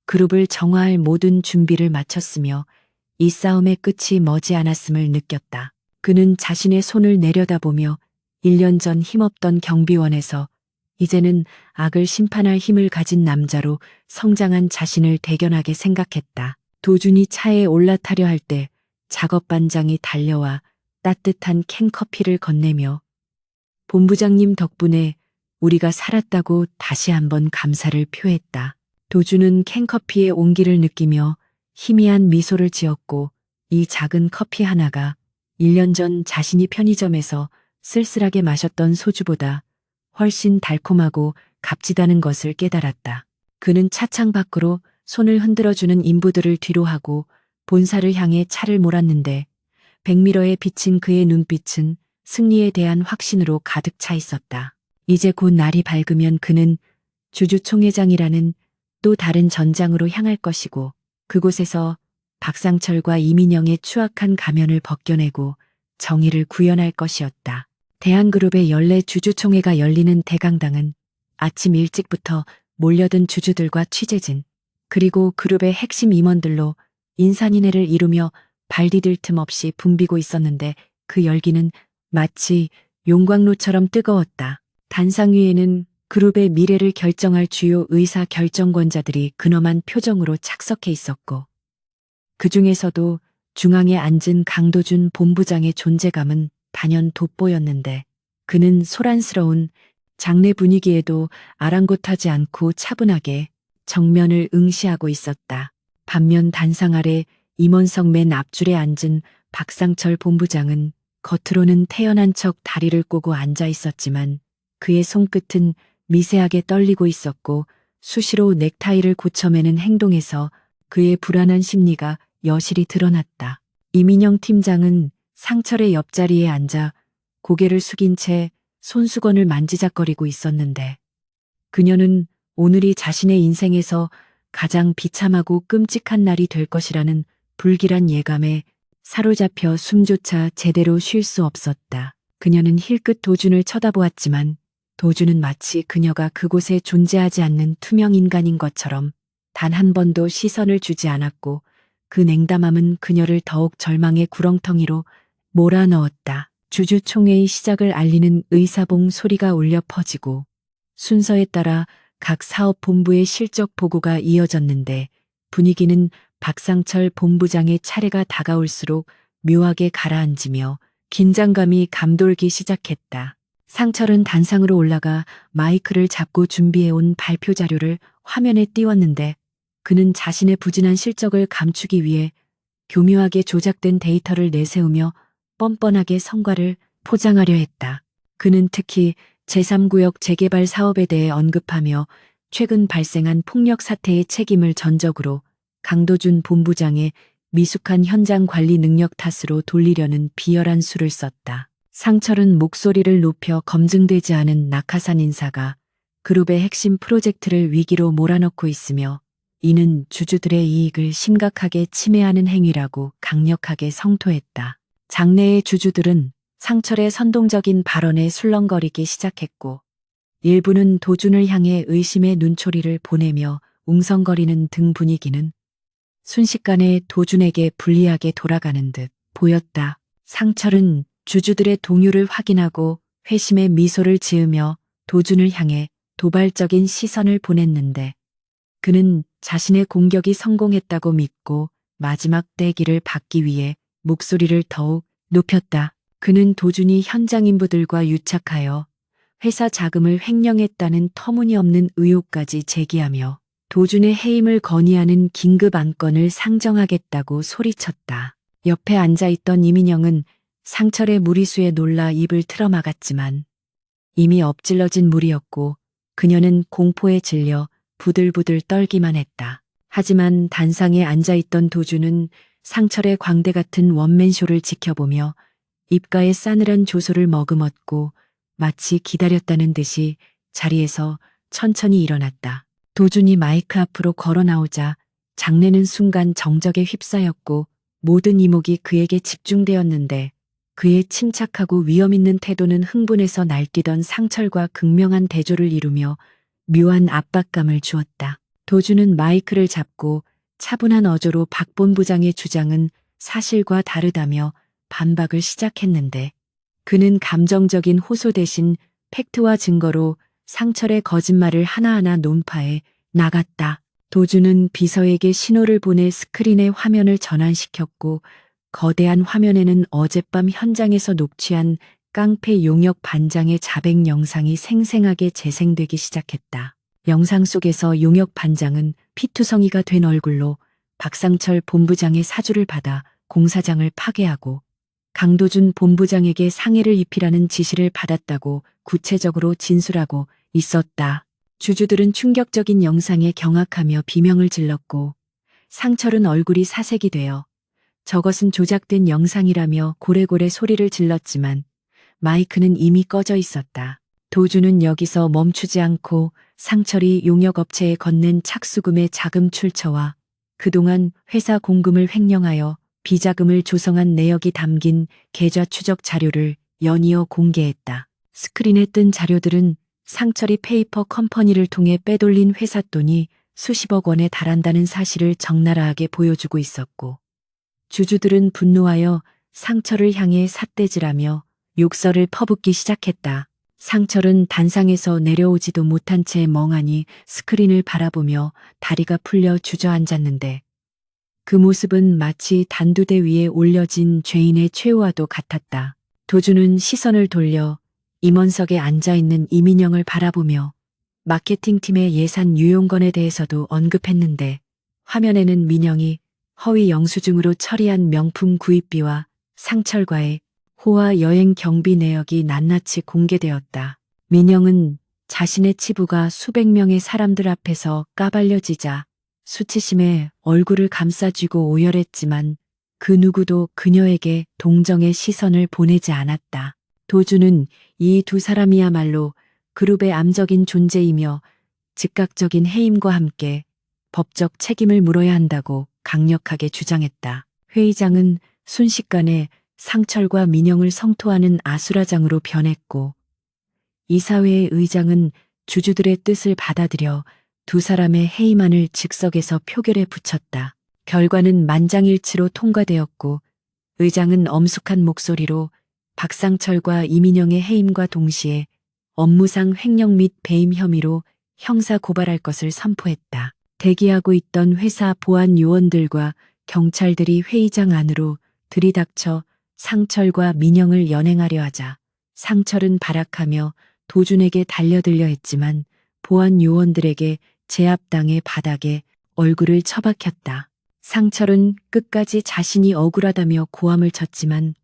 그룹을 정화할 모든 준비를 마쳤으며 이 싸움의 끝이 머지않았음을 느꼈다. 그는 자신의 손을 내려다보며 1년 전 힘없던 경비원에서 이제는 악을 심판할 힘을 가진 남자로 성장한 자신을 대견하게 생각했다. 도준이 차에 올라타려 할 때 작업반장이 달려와 따뜻한 캔커피를 건네며 본부장님 덕분에 우리가 살았다고 다시 한번 감사를 표했다. 도준은 캔커피의 온기를 느끼며 희미한 미소를 지었고 이 작은 커피 하나가 1년 전 자신이 편의점에서 쓸쓸하게 마셨던 소주보다 훨씬 달콤하고 값지다는 것을 깨달았다. 그는 차창 밖으로 손을 흔들어주는 인부들을 뒤로하고 본사를 향해 차를 몰았는데 백미러에 비친 그의 눈빛은 승리에 대한 확신으로 가득 차 있었다. 이제 곧 날이 밝으면 그는 주주총회장이라는 또 다른 전장으로 향할 것이고 그곳에서 박상철과 이민영의 추악한 가면을 벗겨내고 정의를 구현할 것이었다. 대한그룹의 연례 주주총회가 열리는 대강당은 아침 일찍부터 몰려든 주주들과 취재진 그리고 그룹의 핵심 임원들로 인산인해를 이루며 발 디딜 틈 없이 붐비고 있었는데 그 열기는 마치 용광로처럼 뜨거웠다. 단상 위에는 그룹의 미래를 결정할 주요 의사 결정권자들이 근엄한 표정으로 착석해 있었고 그 중에서도 중앙에 앉은 강도준 본부장의 존재감은 단연 돋보였는데 그는 소란스러운 장례 분위기에도 아랑곳하지 않고 차분하게 정면을 응시하고 있었다. 반면 단상 아래 임원석 맨 앞줄에 앉은 박상철 본부장은 겉으로는 태연한 척 다리를 꼬고 앉아 있었지만 그의 손끝은 미세하게 떨리고 있었고 수시로 넥타이를 고쳐매는 행동에서 그의 불안한 심리가 여실히 드러났다. 이민영 팀장은 상철의 옆자리에 앉아 고개를 숙인 채 손수건을 만지작거리고 있었는데 그녀는 오늘이 자신의 인생에서 가장 비참하고 끔찍한 날이 될 것이라는 불길한 예감에 사로잡혀 숨조차 제대로 쉴 수 없었다. 그녀는 힐끗 도준을 쳐다보았지만 도준은 마치 그녀가 그곳에 존재하지 않는 투명 인간인 것처럼 단 한 번도 시선을 주지 않았고 그 냉담함은 그녀를 더욱 절망의 구렁텅이로 몰아넣었다. 주주총회의 시작을 알리는 의사봉 소리가 울려 퍼지고 순서에 따라 각 사업본부의 실적 보고가 이어졌는데 분위기는 박상철 본부장의 차례가 다가올수록 묘하게 가라앉으며 긴장감이 감돌기 시작했다. 상철은 단상으로 올라가 마이크를 잡고 준비해온 발표 자료를 화면에 띄웠는데 그는 자신의 부진한 실적을 감추기 위해 교묘하게 조작된 데이터를 내세우며 뻔뻔하게 성과를 포장하려 했다. 그는 특히 제3구역 재개발 사업에 대해 언급하며 최근 발생한 폭력 사태의 책임을 전적으로 강도준 본부장의 미숙한 현장 관리 능력 탓으로 돌리려는 비열한 수를 썼다. 상철은 목소리를 높여 검증되지 않은 낙하산 인사가 그룹의 핵심 프로젝트를 위기로 몰아넣고 있으며 이는 주주들의 이익을 심각하게 침해하는 행위라고 강력하게 성토했다. 장내의 주주들은 상철의 선동적인 발언에 술렁거리기 시작했고 일부는 도준을 향해 의심의 눈초리를 보내며 웅성거리는 등 분위기는 순식간에 도준에게 불리하게 돌아가는 듯 보였다. 상철은 주주들의 동요를 확인하고 회심의 미소를 지으며 도준을 향해 도발적인 시선을 보냈는데 그는 자신의 공격이 성공했다고 믿고 마지막 떼기를 받기 위해 목소리를 더욱 높였다. 그는 도준이 현장 인부들과 유착하여 회사 자금을 횡령했다는 터무니없는 의혹까지 제기하며 도준의 해임을 건의하는 긴급 안건을 상정하겠다고 소리쳤다. 옆에 앉아있던 이민영은 상철의 무리수에 놀라 입을 틀어막았지만 이미 엎질러진 물이었고 그녀는 공포에 질려 부들부들 떨기만 했다. 하지만 단상에 앉아있던 도준은 상철의 광대 같은 원맨쇼를 지켜보며 입가에 싸늘한 조소를 머금었고 마치 기다렸다는 듯이 자리에서 천천히 일어났다. 도준이 마이크 앞으로 걸어 나오자 장내는 순간 정적에 휩싸였고 모든 이목이 그에게 집중되었는데 그의 침착하고 위험 있는 태도는 흥분해서 날뛰던 상철과 극명한 대조를 이루며 묘한 압박감을 주었다. 도준은 마이크를 잡고 차분한 어조로 박 본부장의 주장은 사실과 다르다며 반박을 시작했는데 그는 감정적인 호소 대신 팩트와 증거로 상철의 거짓말을 하나하나 논파해 나갔다. 도준은 비서에게 신호를 보내 스크린에 화면을 전환시켰고 거대한 화면에는 어젯밤 현장에서 녹취한 깡패 용역 반장의 자백 영상이 생생하게 재생되기 시작했다. 영상 속에서 용역 반장은 피투성이가 된 얼굴로 박상철 본부장의 사주를 받아 공사장을 파괴하고 강도준 본부장에게 상해를 입히라는 지시를 받았다고 구체적으로 진술하고 있었다. 주주들은 충격적인 영상에 경악하며 비명을 질렀고 상철은 얼굴이 사색이 되어 저것은 조작된 영상이라며 고래고래 소리를 질렀지만 마이크는 이미 꺼져 있었다. 도준은 여기서 멈추지 않고 상철이 용역업체에 건넨 착수금의 자금 출처와 그동안 회사 공금을 횡령하여 비자금을 조성한 내역이 담긴 계좌 추적 자료를 연이어 공개했다. 스크린에 뜬 자료들은 상철이 페이퍼 컴퍼니를 통해 빼돌린 회사 돈이 수십억 원에 달한다는 사실을 적나라하게 보여주고 있었고 주주들은 분노하여 상철을 향해 삿대질하며 욕설을 퍼붓기 시작했다. 상철은 단상에서 내려오지도 못한 채 멍하니 스크린을 바라보며 다리가 풀려 주저앉았는데 그 모습은 마치 단두대 위에 올려진 죄인의 최후와도 같았다. 도준은 시선을 돌려 임원석에 앉아있는 이민영을 바라보며 마케팅팀의 예산 유용건에 대해서도 언급했는데 화면에는 민영이 허위 영수증으로 처리한 명품 구입비와 상철과의 호화 여행 경비 내역이 낱낱이 공개되었다. 민영은 자신의 치부가 수백 명의 사람들 앞에서 까발려지자 수치심에 얼굴을 감싸쥐고 오열했지만 그 누구도 그녀에게 동정의 시선을 보내지 않았다. 도주는 이 두 사람이야말로 그룹의 암적인 존재이며 즉각적인 해임과 함께 법적 책임을 물어야 한다고 강력하게 주장했다. 회의장은 순식간에 상철과 민영을 성토하는 아수라장으로 변했고 이사회의 의장은 주주들의 뜻을 받아들여 두 사람의 해임안을 즉석에서 표결에 붙였다. 결과는 만장일치로 통과되었고 의장은 엄숙한 목소리로 박상철과 이민영의 해임과 동시에 업무상 횡령 및 배임 혐의로 형사 고발할 것을 선포했다. 대기하고 있던 회사 보안 요원들과 경찰들이 회의장 안으로 들이닥쳐 상철과 민영을 연행하려 하자 상철은 발악하며 도준에게 달려들려 했지만 보안 요원들에게 제압당해 바닥에 얼굴을 처박혔다. 상철은 끝까지 자신이 억울하다며 고함을 쳤지만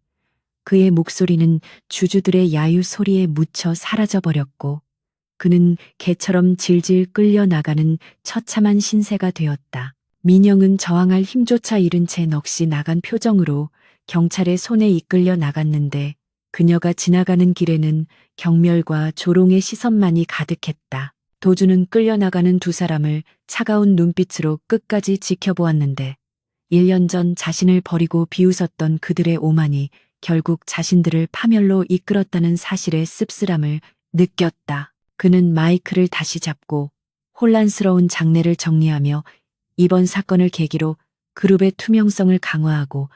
그의 목소리는 주주들의 야유 소리에 묻혀 사라져버렸고 그는 개처럼 질질 끌려나가는 처참한 신세가 되었다. 민영은 저항할 힘조차 잃은 채 넋이 나간 표정으로 경찰의 손에 이끌려 나갔는데 그녀가 지나가는 길에는 경멸과 조롱의 시선만이 가득했다. 도주는 끌려나가는 두 사람을 차가운 눈빛으로 끝까지 지켜보았는데 1년 전 자신을 버리고 비웃었던 그들의 오만이 결국 자신들을 파멸로 이끌었다는 사실의 씁쓸함을 느꼈다. 그는 마이크를 다시 잡고 혼란스러운 장례를 정리하며 이번 사건을 계기로 그룹의 투명성을 강화하고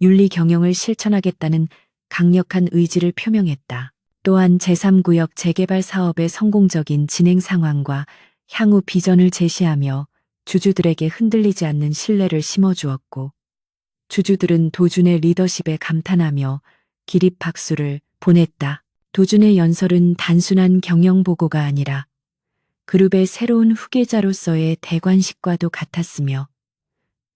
윤리 경영을 실천하겠다는 강력한 의지를 표명했다. 또한 제3구역 재개발 사업의 성공적인 진행 상황과 향후 비전을 제시하며 주주들에게 흔들리지 않는 신뢰를 심어주었고 주주들은 도준의 리더십에 감탄하며 기립박수를 보냈다. 도준의 연설은 단순한 경영 보고가 아니라 그룹의 새로운 후계자로서의 대관식과도 같았으며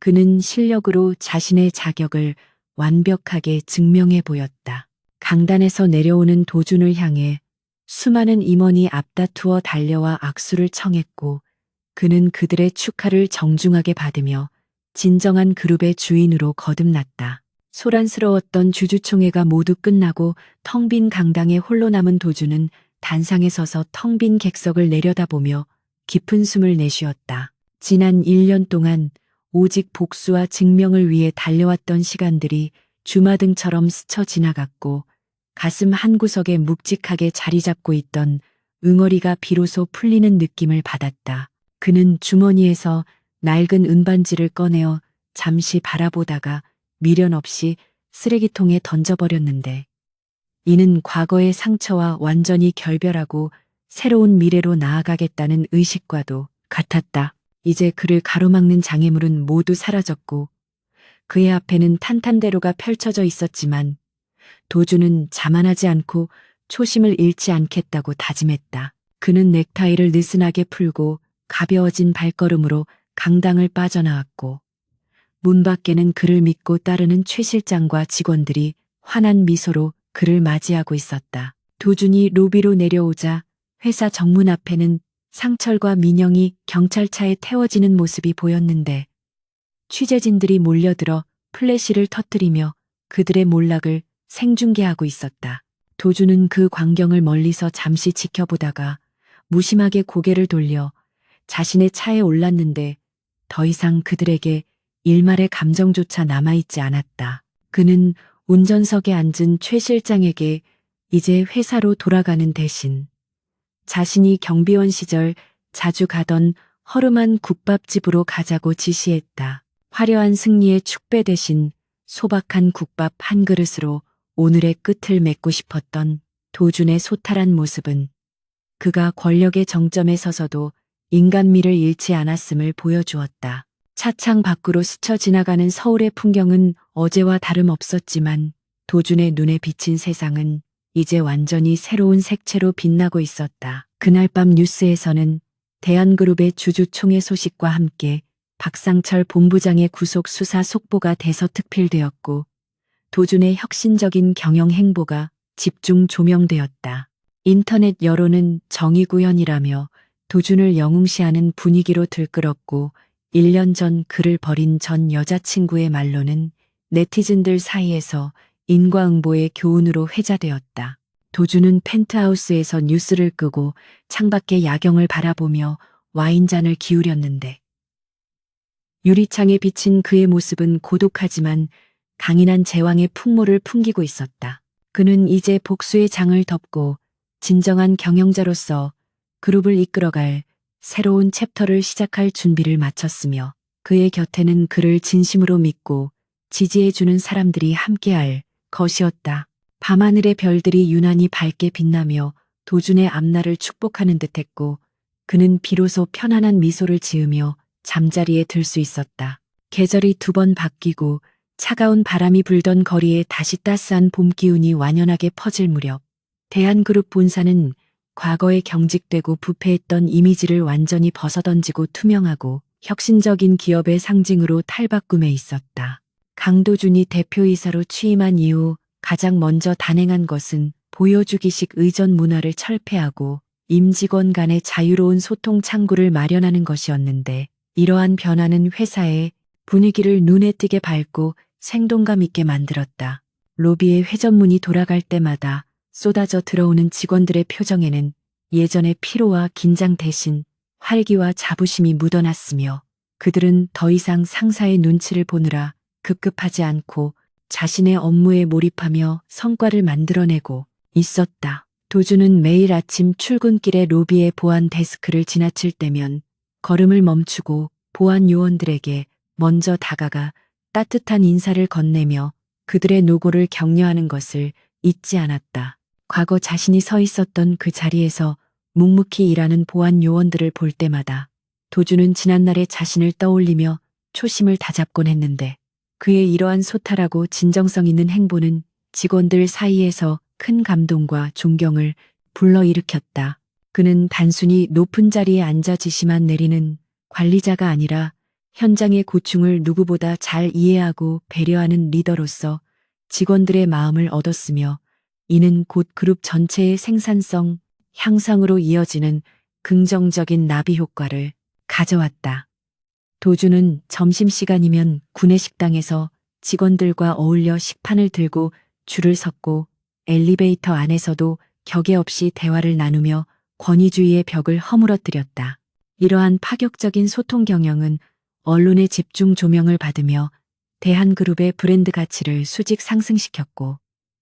그는 실력으로 자신의 자격을 완벽하게 증명해 보였다. 강단에서 내려오는 도준을 향해 수많은 임원이 앞다투어 달려와 악수를 청했고 그는 그들의 축하를 정중하게 받으며 진정한 그룹의 주인으로 거듭났다. 소란스러웠던 주주총회가 모두 끝나고 텅 빈 강당에 홀로 남은 도준은 단상에 서서 텅 빈 객석을 내려다보며 깊은 숨을 내쉬었다. 지난 1년 동안 오직 복수와 증명을 위해 달려왔던 시간들이 주마등처럼 스쳐 지나갔고 가슴 한구석에 묵직하게 자리 잡고 있던 응어리가 비로소 풀리는 느낌을 받았다. 그는 주머니에서 낡은 은반지를 꺼내어 잠시 바라보다가 미련 없이 쓰레기통에 던져버렸는데 이는 과거의 상처와 완전히 결별하고 새로운 미래로 나아가겠다는 의식과도 같았다. 이제 그를 가로막는 장애물은 모두 사라졌고 그의 앞에는 탄탄대로가 펼쳐져 있었지만 도주는 자만하지 않고 초심을 잃지 않겠다고 다짐했다. 그는 넥타이를 느슨하게 풀고 가벼워진 발걸음으로 강당을 빠져나왔고 문 밖에는 그를 믿고 따르는 최 실장과 직원들이 환한 미소로 그를 맞이하고 있었다. 도준이 로비로 내려오자 회사 정문 앞에는 상철과 민영이 경찰차에 태워지는 모습이 보였는데 취재진들이 몰려들어 플래시를 터뜨리며 그들의 몰락을 생중계하고 있었다. 도준은 그 광경을 멀리서 잠시 지켜보다가 무심하게 고개를 돌려 자신의 차에 올랐는데 더 이상 그들에게 일말의 감정조차 남아있지 않았다. 그는 운전석에 앉은 최 실장에게 이제 회사로 돌아가는 대신 자신이 경비원 시절 자주 가던 허름한 국밥집으로 가자고 지시했다. 화려한 승리의 축배 대신 소박한 국밥 한 그릇으로 오늘의 끝을 맺고 싶었던 도준의 소탈한 모습은 그가 권력의 정점에 서서도 인간미를 잃지 않았음을 보여주었다. 차창 밖으로 스쳐 지나가는 서울의 풍경은 어제와 다름없었지만 도준의 눈에 비친 세상은 이제 완전히 새로운 색채로 빛나고 있었다. 그날 밤 뉴스에서는 대한그룹의 주주총회 소식과 함께 박상철 본부장의 구속 수사 속보가 대서특필되었고 도준의 혁신적인 경영 행보가 집중 조명되었다. 인터넷 여론은 정의구현이라며 도준을 영웅시하는 분위기로 들끓었고 1년 전 그를 버린 전 여자친구의 말로는 네티즌들 사이에서 인과응보의 교훈으로 회자되었다. 도준은 펜트하우스에서 뉴스를 끄고 창밖의 야경을 바라보며 와인잔을 기울였는데 유리창에 비친 그의 모습은 고독하지만 강인한 제왕의 풍모를 풍기고 있었다. 그는 이제 복수의 장을 덮고 진정한 경영자로서 그룹을 이끌어갈 새로운 챕터를 시작할 준비를 마쳤으며 그의 곁에는 그를 진심으로 믿고 지지해주는 사람들이 함께할 것이었다. 밤하늘의 별들이 유난히 밝게 빛나며 도준의 앞날을 축복하는 듯했고 그는 비로소 편안한 미소를 지으며 잠자리에 들 수 있었다. 계절이 2번 바뀌고 차가운 바람이 불던 거리에 다시 따스한 봄 기운이 완연하게 퍼질 무렵 대한그룹 본사는 과거에 경직되고 부패했던 이미지를 완전히 벗어던지고 투명하고 혁신적인 기업의 상징으로 탈바꿈해 있었다. 강도준이 대표이사로 취임한 이후 가장 먼저 단행한 것은 보여주기식 의전 문화를 철폐하고 임직원 간의 자유로운 소통 창구를 마련하는 것이었는데 이러한 변화는 회사의 분위기를 눈에 띄게 밝고 생동감 있게 만들었다. 로비의 회전문이 돌아갈 때마다 쏟아져 들어오는 직원들의 표정에는 예전의 피로와 긴장 대신 활기와 자부심이 묻어났으며 그들은 더 이상 상사의 눈치를 보느라 급급하지 않고 자신의 업무에 몰입하며 성과를 만들어내고 있었다. 도준은 매일 아침 출근길에 로비의 보안 데스크를 지나칠 때면 걸음을 멈추고 보안 요원들에게 먼저 다가가 따뜻한 인사를 건네며 그들의 노고를 격려하는 것을 잊지 않았다. 과거 자신이 서 있었던 그 자리에서 묵묵히 일하는 보안 요원들을 볼 때마다 도준은 지난날의 자신을 떠올리며 초심을 다잡곤 했는데 그의 이러한 소탈하고 진정성 있는 행보는 직원들 사이에서 큰 감동과 존경을 불러일으켰다. 그는 단순히 높은 자리에 앉아 지시만 내리는 관리자가 아니라 현장의 고충을 누구보다 잘 이해하고 배려하는 리더로서 직원들의 마음을 얻었으며 이는 곧 그룹 전체의 생산성 향상으로 이어지는 긍정적인 나비 효과를 가져왔다. 도준은 점심시간이면 구내식당에서 직원들과 어울려 식판을 들고 줄을 섰고 엘리베이터 안에서도 격에 없이 대화를 나누며 권위주의의 벽을 허물어뜨렸다. 이러한 파격적인 소통 경영은 언론의 집중 조명을 받으며 대한그룹의 브랜드 가치를 수직 상승시켰고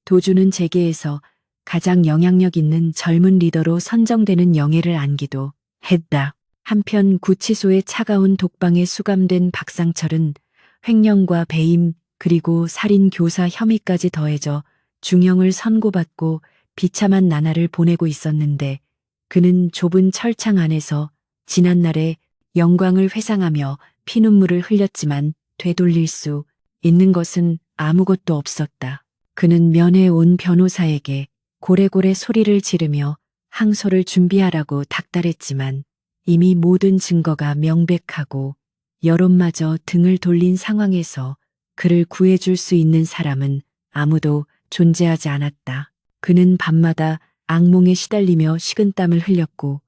도준은 재계에서 가장 영향력 있는 젊은 리더로 선정되는 영예를 안기도 했다. 한편 구치소의 차가운 독방에 수감된 박상철은 횡령과 배임 그리고 살인 교사 혐의까지 더해져 중형을 선고받고 비참한 나날을 보내고 있었는데 그는 좁은 철창 안에서 지난날의 영광을 회상하며 피눈물을 흘렸지만 되돌릴 수 있는 것은 아무것도 없었다. 그는 면회 온 변호사에게 고래고래 소리를 지르며 항소를 준비하라고 닥달했지만 이미 모든 증거가 명백하고 여론마저 등을 돌린 상황에서 그를 구해줄 수 있는 사람은 아무도 존재하지 않았다. 그는 밤마다 악몽에 시달리며 식은땀을 흘렸고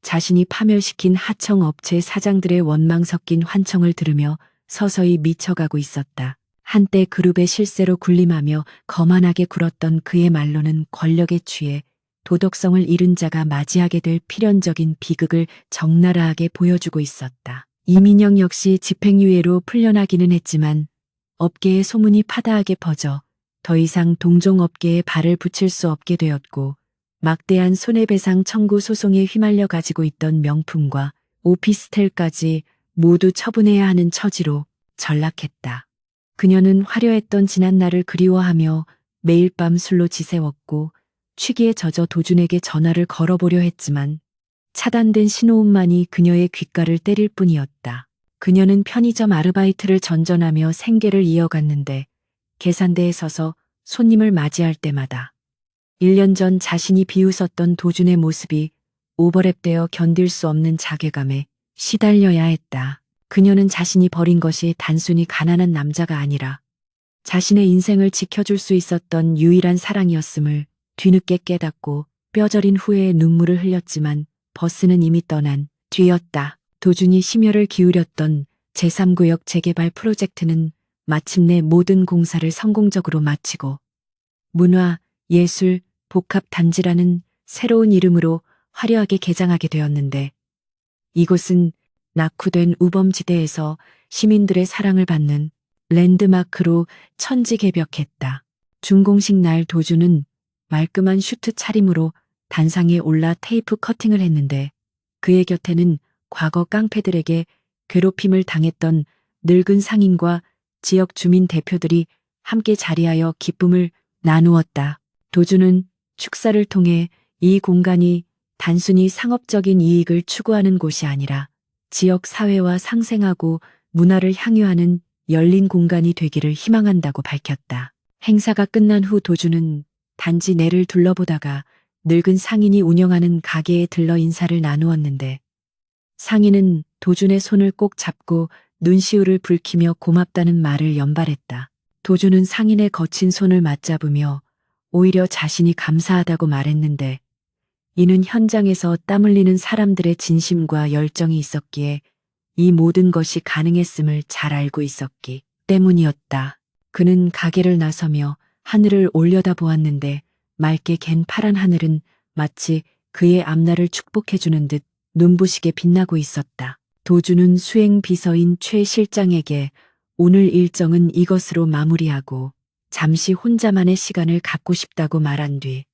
자신이 파멸시킨 하청업체 사장들의 원망 섞인 환청을 들으며 서서히 미쳐가고 있었다. 한때 그룹의 실세로 군림하며 거만하게 굴었던 그의 말로는 권력에 취해 도덕성을 잃은 자가 맞이하게 될 필연적인 비극을 적나라하게 보여주고 있었다. 이민영 역시 집행유예로 풀려나기는 했지만 업계의 소문이 파다하게 퍼져 더 이상 동종업계에 발을 붙일 수 없게 되었고 막대한 손해배상 청구 소송에 휘말려 가지고 있던 명품과 오피스텔까지 모두 처분해야 하는 처지로 전락했다. 그녀는 화려했던 지난날을 그리워하며 매일 밤 술로 지새웠고 취기에 젖어 도준에게 전화를 걸어보려 했지만 차단된 신호음만이 그녀의 귓가를 때릴 뿐이었다. 그녀는 편의점 아르바이트를 전전하며 생계를 이어갔는데 계산대에 서서 손님을 맞이할 때마다 1년 전 자신이 비웃었던 도준의 모습이 오버랩되어 견딜 수 없는 자괴감에 시달려야 했다. 그녀는 자신이 버린 것이 단순히 가난한 남자가 아니라 자신의 인생을 지켜줄 수 있었던 유일한 사랑이었음을 뒤늦게 깨닫고 뼈저린 후회의 눈물을 흘렸지만 버스는 이미 떠난 뒤였다. 도준이 심혈을 기울였던 제3구역 재개발 프로젝트는 마침내 모든 공사를 성공적으로 마치고 문화, 예술, 복합 단지라는 새로운 이름으로 화려하게 개장하게 되었는데 이곳은 낙후된 우범지대에서 시민들의 사랑을 받는 랜드마크로 천지개벽했다. 준공식 날 도준은 말끔한 슈트 차림으로 단상에 올라 테이프 커팅을 했는데 그의 곁에는 과거 깡패들에게 괴롭힘을 당했던 늙은 상인과 지역 주민 대표들이 함께 자리하여 기쁨을 나누었다. 도준은 축사를 통해 이 공간이 단순히 상업적인 이익을 추구하는 곳이 아니라 지역 사회와 상생하고 문화를 향유하는 열린 공간이 되기를 희망한다고 밝혔다. 행사가 끝난 후 도준은 단지 내를 둘러보다가 늙은 상인이 운영하는 가게에 들러 인사를 나누었는데 상인은 도준의 손을 꼭 잡고 눈시울을 붉히며 고맙다는 말을 연발했다. 도준은 상인의 거친 손을 맞잡으며 오히려 자신이 감사하다고 말했는데 이는 현장에서 땀 흘리는 사람들의 진심과 열정이 있었기에 이 모든 것이 가능했음을 잘 알고 있었기 때문이었다. 그는 가게를 나서며 하늘을 올려다보았는데 맑게 갠 파란 하늘은 마치 그의 앞날을 축복해주는 듯 눈부시게 빛나고 있었다. 도준은 수행 비서인 최 실장에게 오늘 일정은 이것으로 마무리하고 잠시 혼자만의 시간을 갖고 싶다고 말한 뒤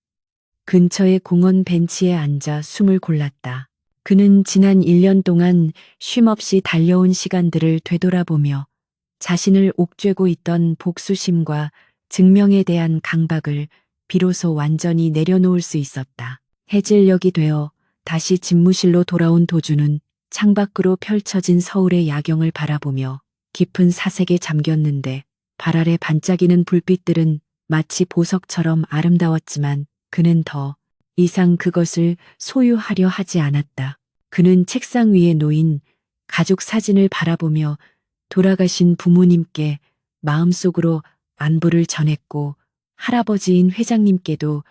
근처의 공원 벤치에 앉아 숨을 골랐다. 그는 지난 1년 동안 쉼없이 달려온 시간들을 되돌아보며 자신을 옥죄고 있던 복수심과 증명에 대한 강박을 비로소 완전히 내려놓을 수 있었다. 해질녘이 되어 다시 집무실로 돌아온 도준은 창밖으로 펼쳐진 서울의 야경을 바라보며 깊은 사색에 잠겼는데 발 아래 반짝이는 불빛들은 마치 보석처럼 아름다웠지만 그는 더 이상 그것을 소유하려 하지 않았다. 그는 책상 위에 놓인 가족 사진을 바라보며 돌아가신 부모님께 마음속으로 안부를 전했고 할아버지인 회장님께도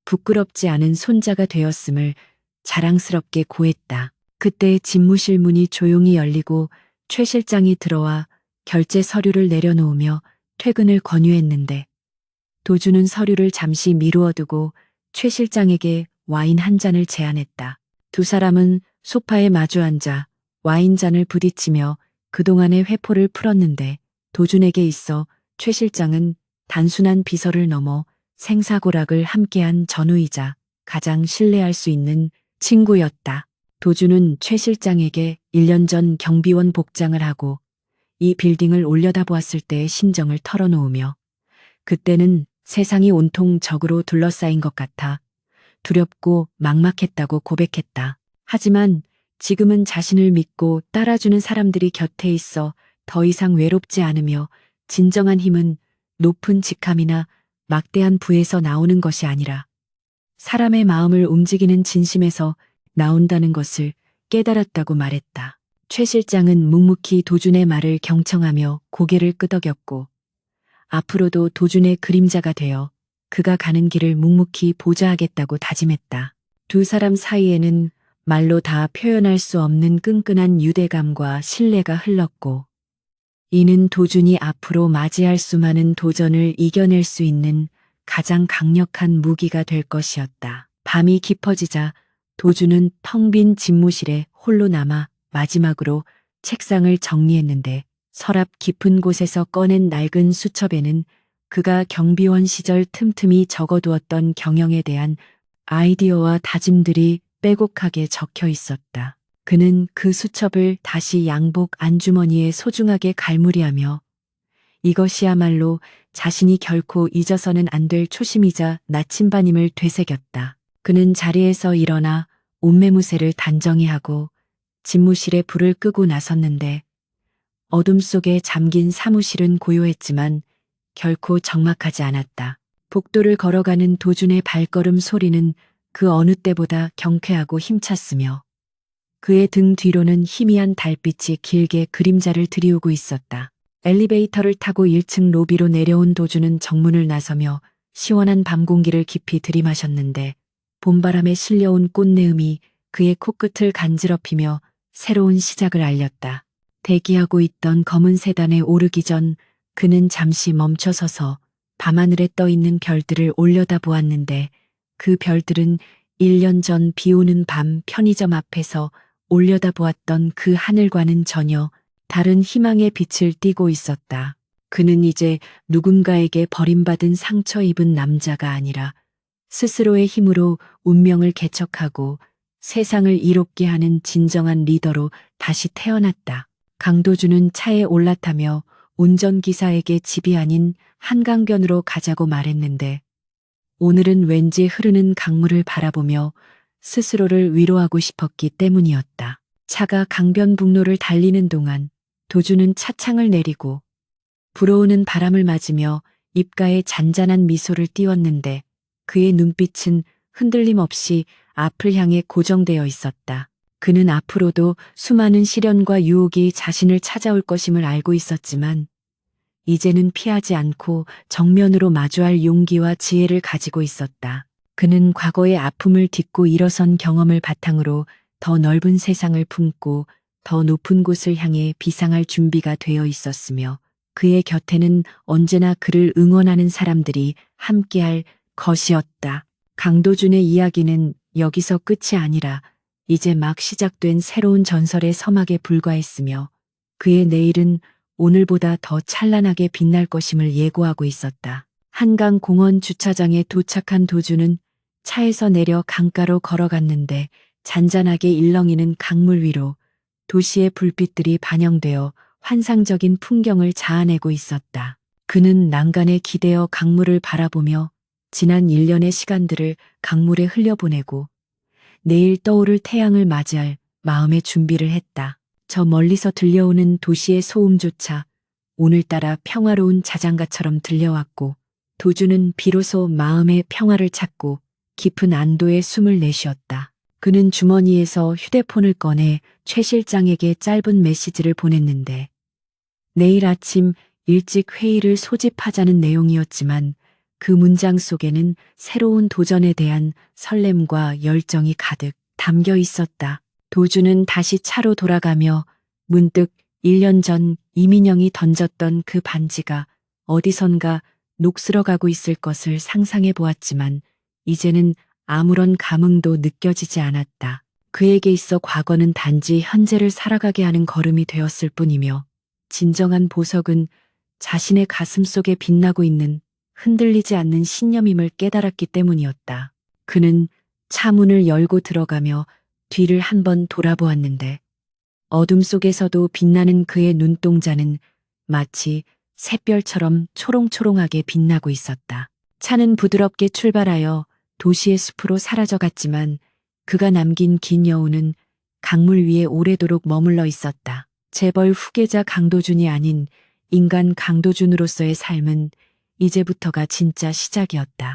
부끄럽지 않은 손자가 되었음을 자랑스럽게 고했다. 그때 집무실 문이 조용히 열리고 최 실장이 들어와 결제 서류를 내려놓으며 퇴근을 권유했는데 도준은 서류를 잠시 미루어 두고 최 실장에게 와인 한 잔을 제안했다. 두 사람은 소파에 마주 앉아 와인잔을 부딪히며 그동안의 회포를 풀었는데 도준에게 있어 최 실장은 단순한 비서를 넘어 생사고락을 함께한 전우이자 가장 신뢰할 수 있는 친구였다. 도준은 최 실장에게 1년 전 경비원 복장을 하고 이 빌딩을 올려다보았을 때의 심정을 털어놓으며 그때는 세상이 온통 적으로 둘러싸인 것 같아 두렵고 막막했다고 고백했다. 하지만 지금은 자신을 믿고 따라주는 사람들이 곁에 있어 더 이상 외롭지 않으며 진정한 힘은 높은 직함이나 막대한 부에서 나오는 것이 아니라 사람의 마음을 움직이는 진심에서 나온다는 것을 깨달았다고 말했다. 최 실장은 묵묵히 도준의 말을 경청하며 고개를 끄덕였고 앞으로도 도준의 그림자가 되어 그가 가는 길을 묵묵히 보좌하겠다고 다짐했다. 두 사람 사이에는 말로 다 표현할 수 없는 끈끈한 유대감과 신뢰가 흘렀고 이는 도준이 앞으로 맞이할 수많은 도전을 이겨낼 수 있는 가장 강력한 무기가 될 것이었다. 밤이 깊어지자 도준은 텅 빈 집무실에 홀로 남아 마지막으로 책상을 정리했는데 서랍 깊은 곳에서 꺼낸 낡은 수첩에는 그가 경비원 시절 틈틈이 적어두었던 경영에 대한 아이디어와 다짐들이 빼곡하게 적혀 있었다. 그는 그 수첩을 다시 양복 안주머니에 소중하게 갈무리하며 이것이야말로 자신이 결코 잊어서는 안 될 초심이자 나침반임을 되새겼다. 그는 자리에서 일어나 옷매무새를 단정히 하고 집무실에 불을 끄고 나섰는데 어둠 속에 잠긴 사무실은 고요했지만 결코 적막하지 않았다. 복도를 걸어가는 도준의 발걸음 소리는 그 어느 때보다 경쾌하고 힘찼으며 그의 등 뒤로는 희미한 달빛이 길게 그림자를 드리우고 있었다. 엘리베이터를 타고 1층 로비로 내려온 도준은 정문을 나서며 시원한 밤 공기를 깊이 들이마셨는데 봄바람에 실려온 꽃내음이 그의 코끝을 간지럽히며 새로운 시작을 알렸다. 대기하고 있던 검은 세단에 오르기 전 그는 잠시 멈춰서서 밤하늘에 떠 있는 별들을 올려다보았는데 그 별들은 1년 전 비오는 밤 편의점 앞에서 올려다보았던 그 하늘과는 전혀 다른 희망의 빛을 띠고 있었다. 그는 이제 누군가에게 버림받은 상처 입은 남자가 아니라 스스로의 힘으로 운명을 개척하고 세상을 이롭게 하는 진정한 리더로 다시 태어났다. 강도준은 차에 올라타며 운전기사에게 집이 아닌 한강변으로 가자고 말했는데 오늘은 왠지 흐르는 강물을 바라보며 스스로를 위로하고 싶었기 때문이었다. 차가 강변북로를 달리는 동안 도준은 차창을 내리고 불어오는 바람을 맞으며 입가에 잔잔한 미소를 띄웠는데 그의 눈빛은 흔들림 없이 앞을 향해 고정되어 있었다. 그는 앞으로도 수많은 시련과 유혹이 자신을 찾아올 것임을 알고 있었지만 이제는 피하지 않고 정면으로 마주할 용기와 지혜를 가지고 있었다. 그는 과거의 아픔을 딛고 일어선 경험을 바탕으로 더 넓은 세상을 품고 더 높은 곳을 향해 비상할 준비가 되어 있었으며 그의 곁에는 언제나 그를 응원하는 사람들이 함께할 것이었다. 강도준의 이야기는 여기서 끝이 아니라 이제 막 시작된 새로운 전설의 서막에 불과했으며 그의 내일은 오늘보다 더 찬란하게 빛날 것임을 예고하고 있었다. 한강 공원 주차장에 도착한 도준은 차에서 내려 강가로 걸어갔는데 잔잔하게 일렁이는 강물 위로 도시의 불빛들이 반영되어 환상적인 풍경을 자아내고 있었다. 그는 난간에 기대어 강물을 바라보며 지난 1년의 시간들을 강물에 흘려보내고 내일 떠오를 태양을 맞이할 마음의 준비를 했다. 저 멀리서 들려오는 도시의 소음조차 오늘따라 평화로운 자장가처럼 들려왔고 도준은 비로소 마음의 평화를 찾고 깊은 안도의 숨을 내쉬었다. 그는 주머니에서 휴대폰을 꺼내 최 실장에게 짧은 메시지를 보냈는데 내일 아침 일찍 회의를 소집하자는 내용이었지만 그 문장 속에는 새로운 도전에 대한 설렘과 열정이 가득 담겨 있었다. 도준은 다시 차로 돌아가며 문득 1년 전 이민영이 던졌던 그 반지가 어디선가 녹슬어가고 있을 것을 상상해 보았지만 이제는 아무런 감흥도 느껴지지 않았다. 그에게 있어 과거는 단지 현재를 살아가게 하는 걸음이 되었을 뿐이며 진정한 보석은 자신의 가슴 속에 빛나고 있는 흔들리지 않는 신념임을 깨달았기 때문이었다. 그는 차문을 열고 들어가며 뒤를 한번 돌아보았는데 어둠 속에서도 빛나는 그의 눈동자는 마치 샛별처럼 초롱초롱하게 빛나고 있었다. 차는 부드럽게 출발하여 도시의 숲으로 사라져갔지만 그가 남긴 긴 여운은 강물 위에 오래도록 머물러 있었다. 재벌 후계자 강도준이 아닌 인간 강도준으로서의 삶은 이제부터가 진짜 시작이었다.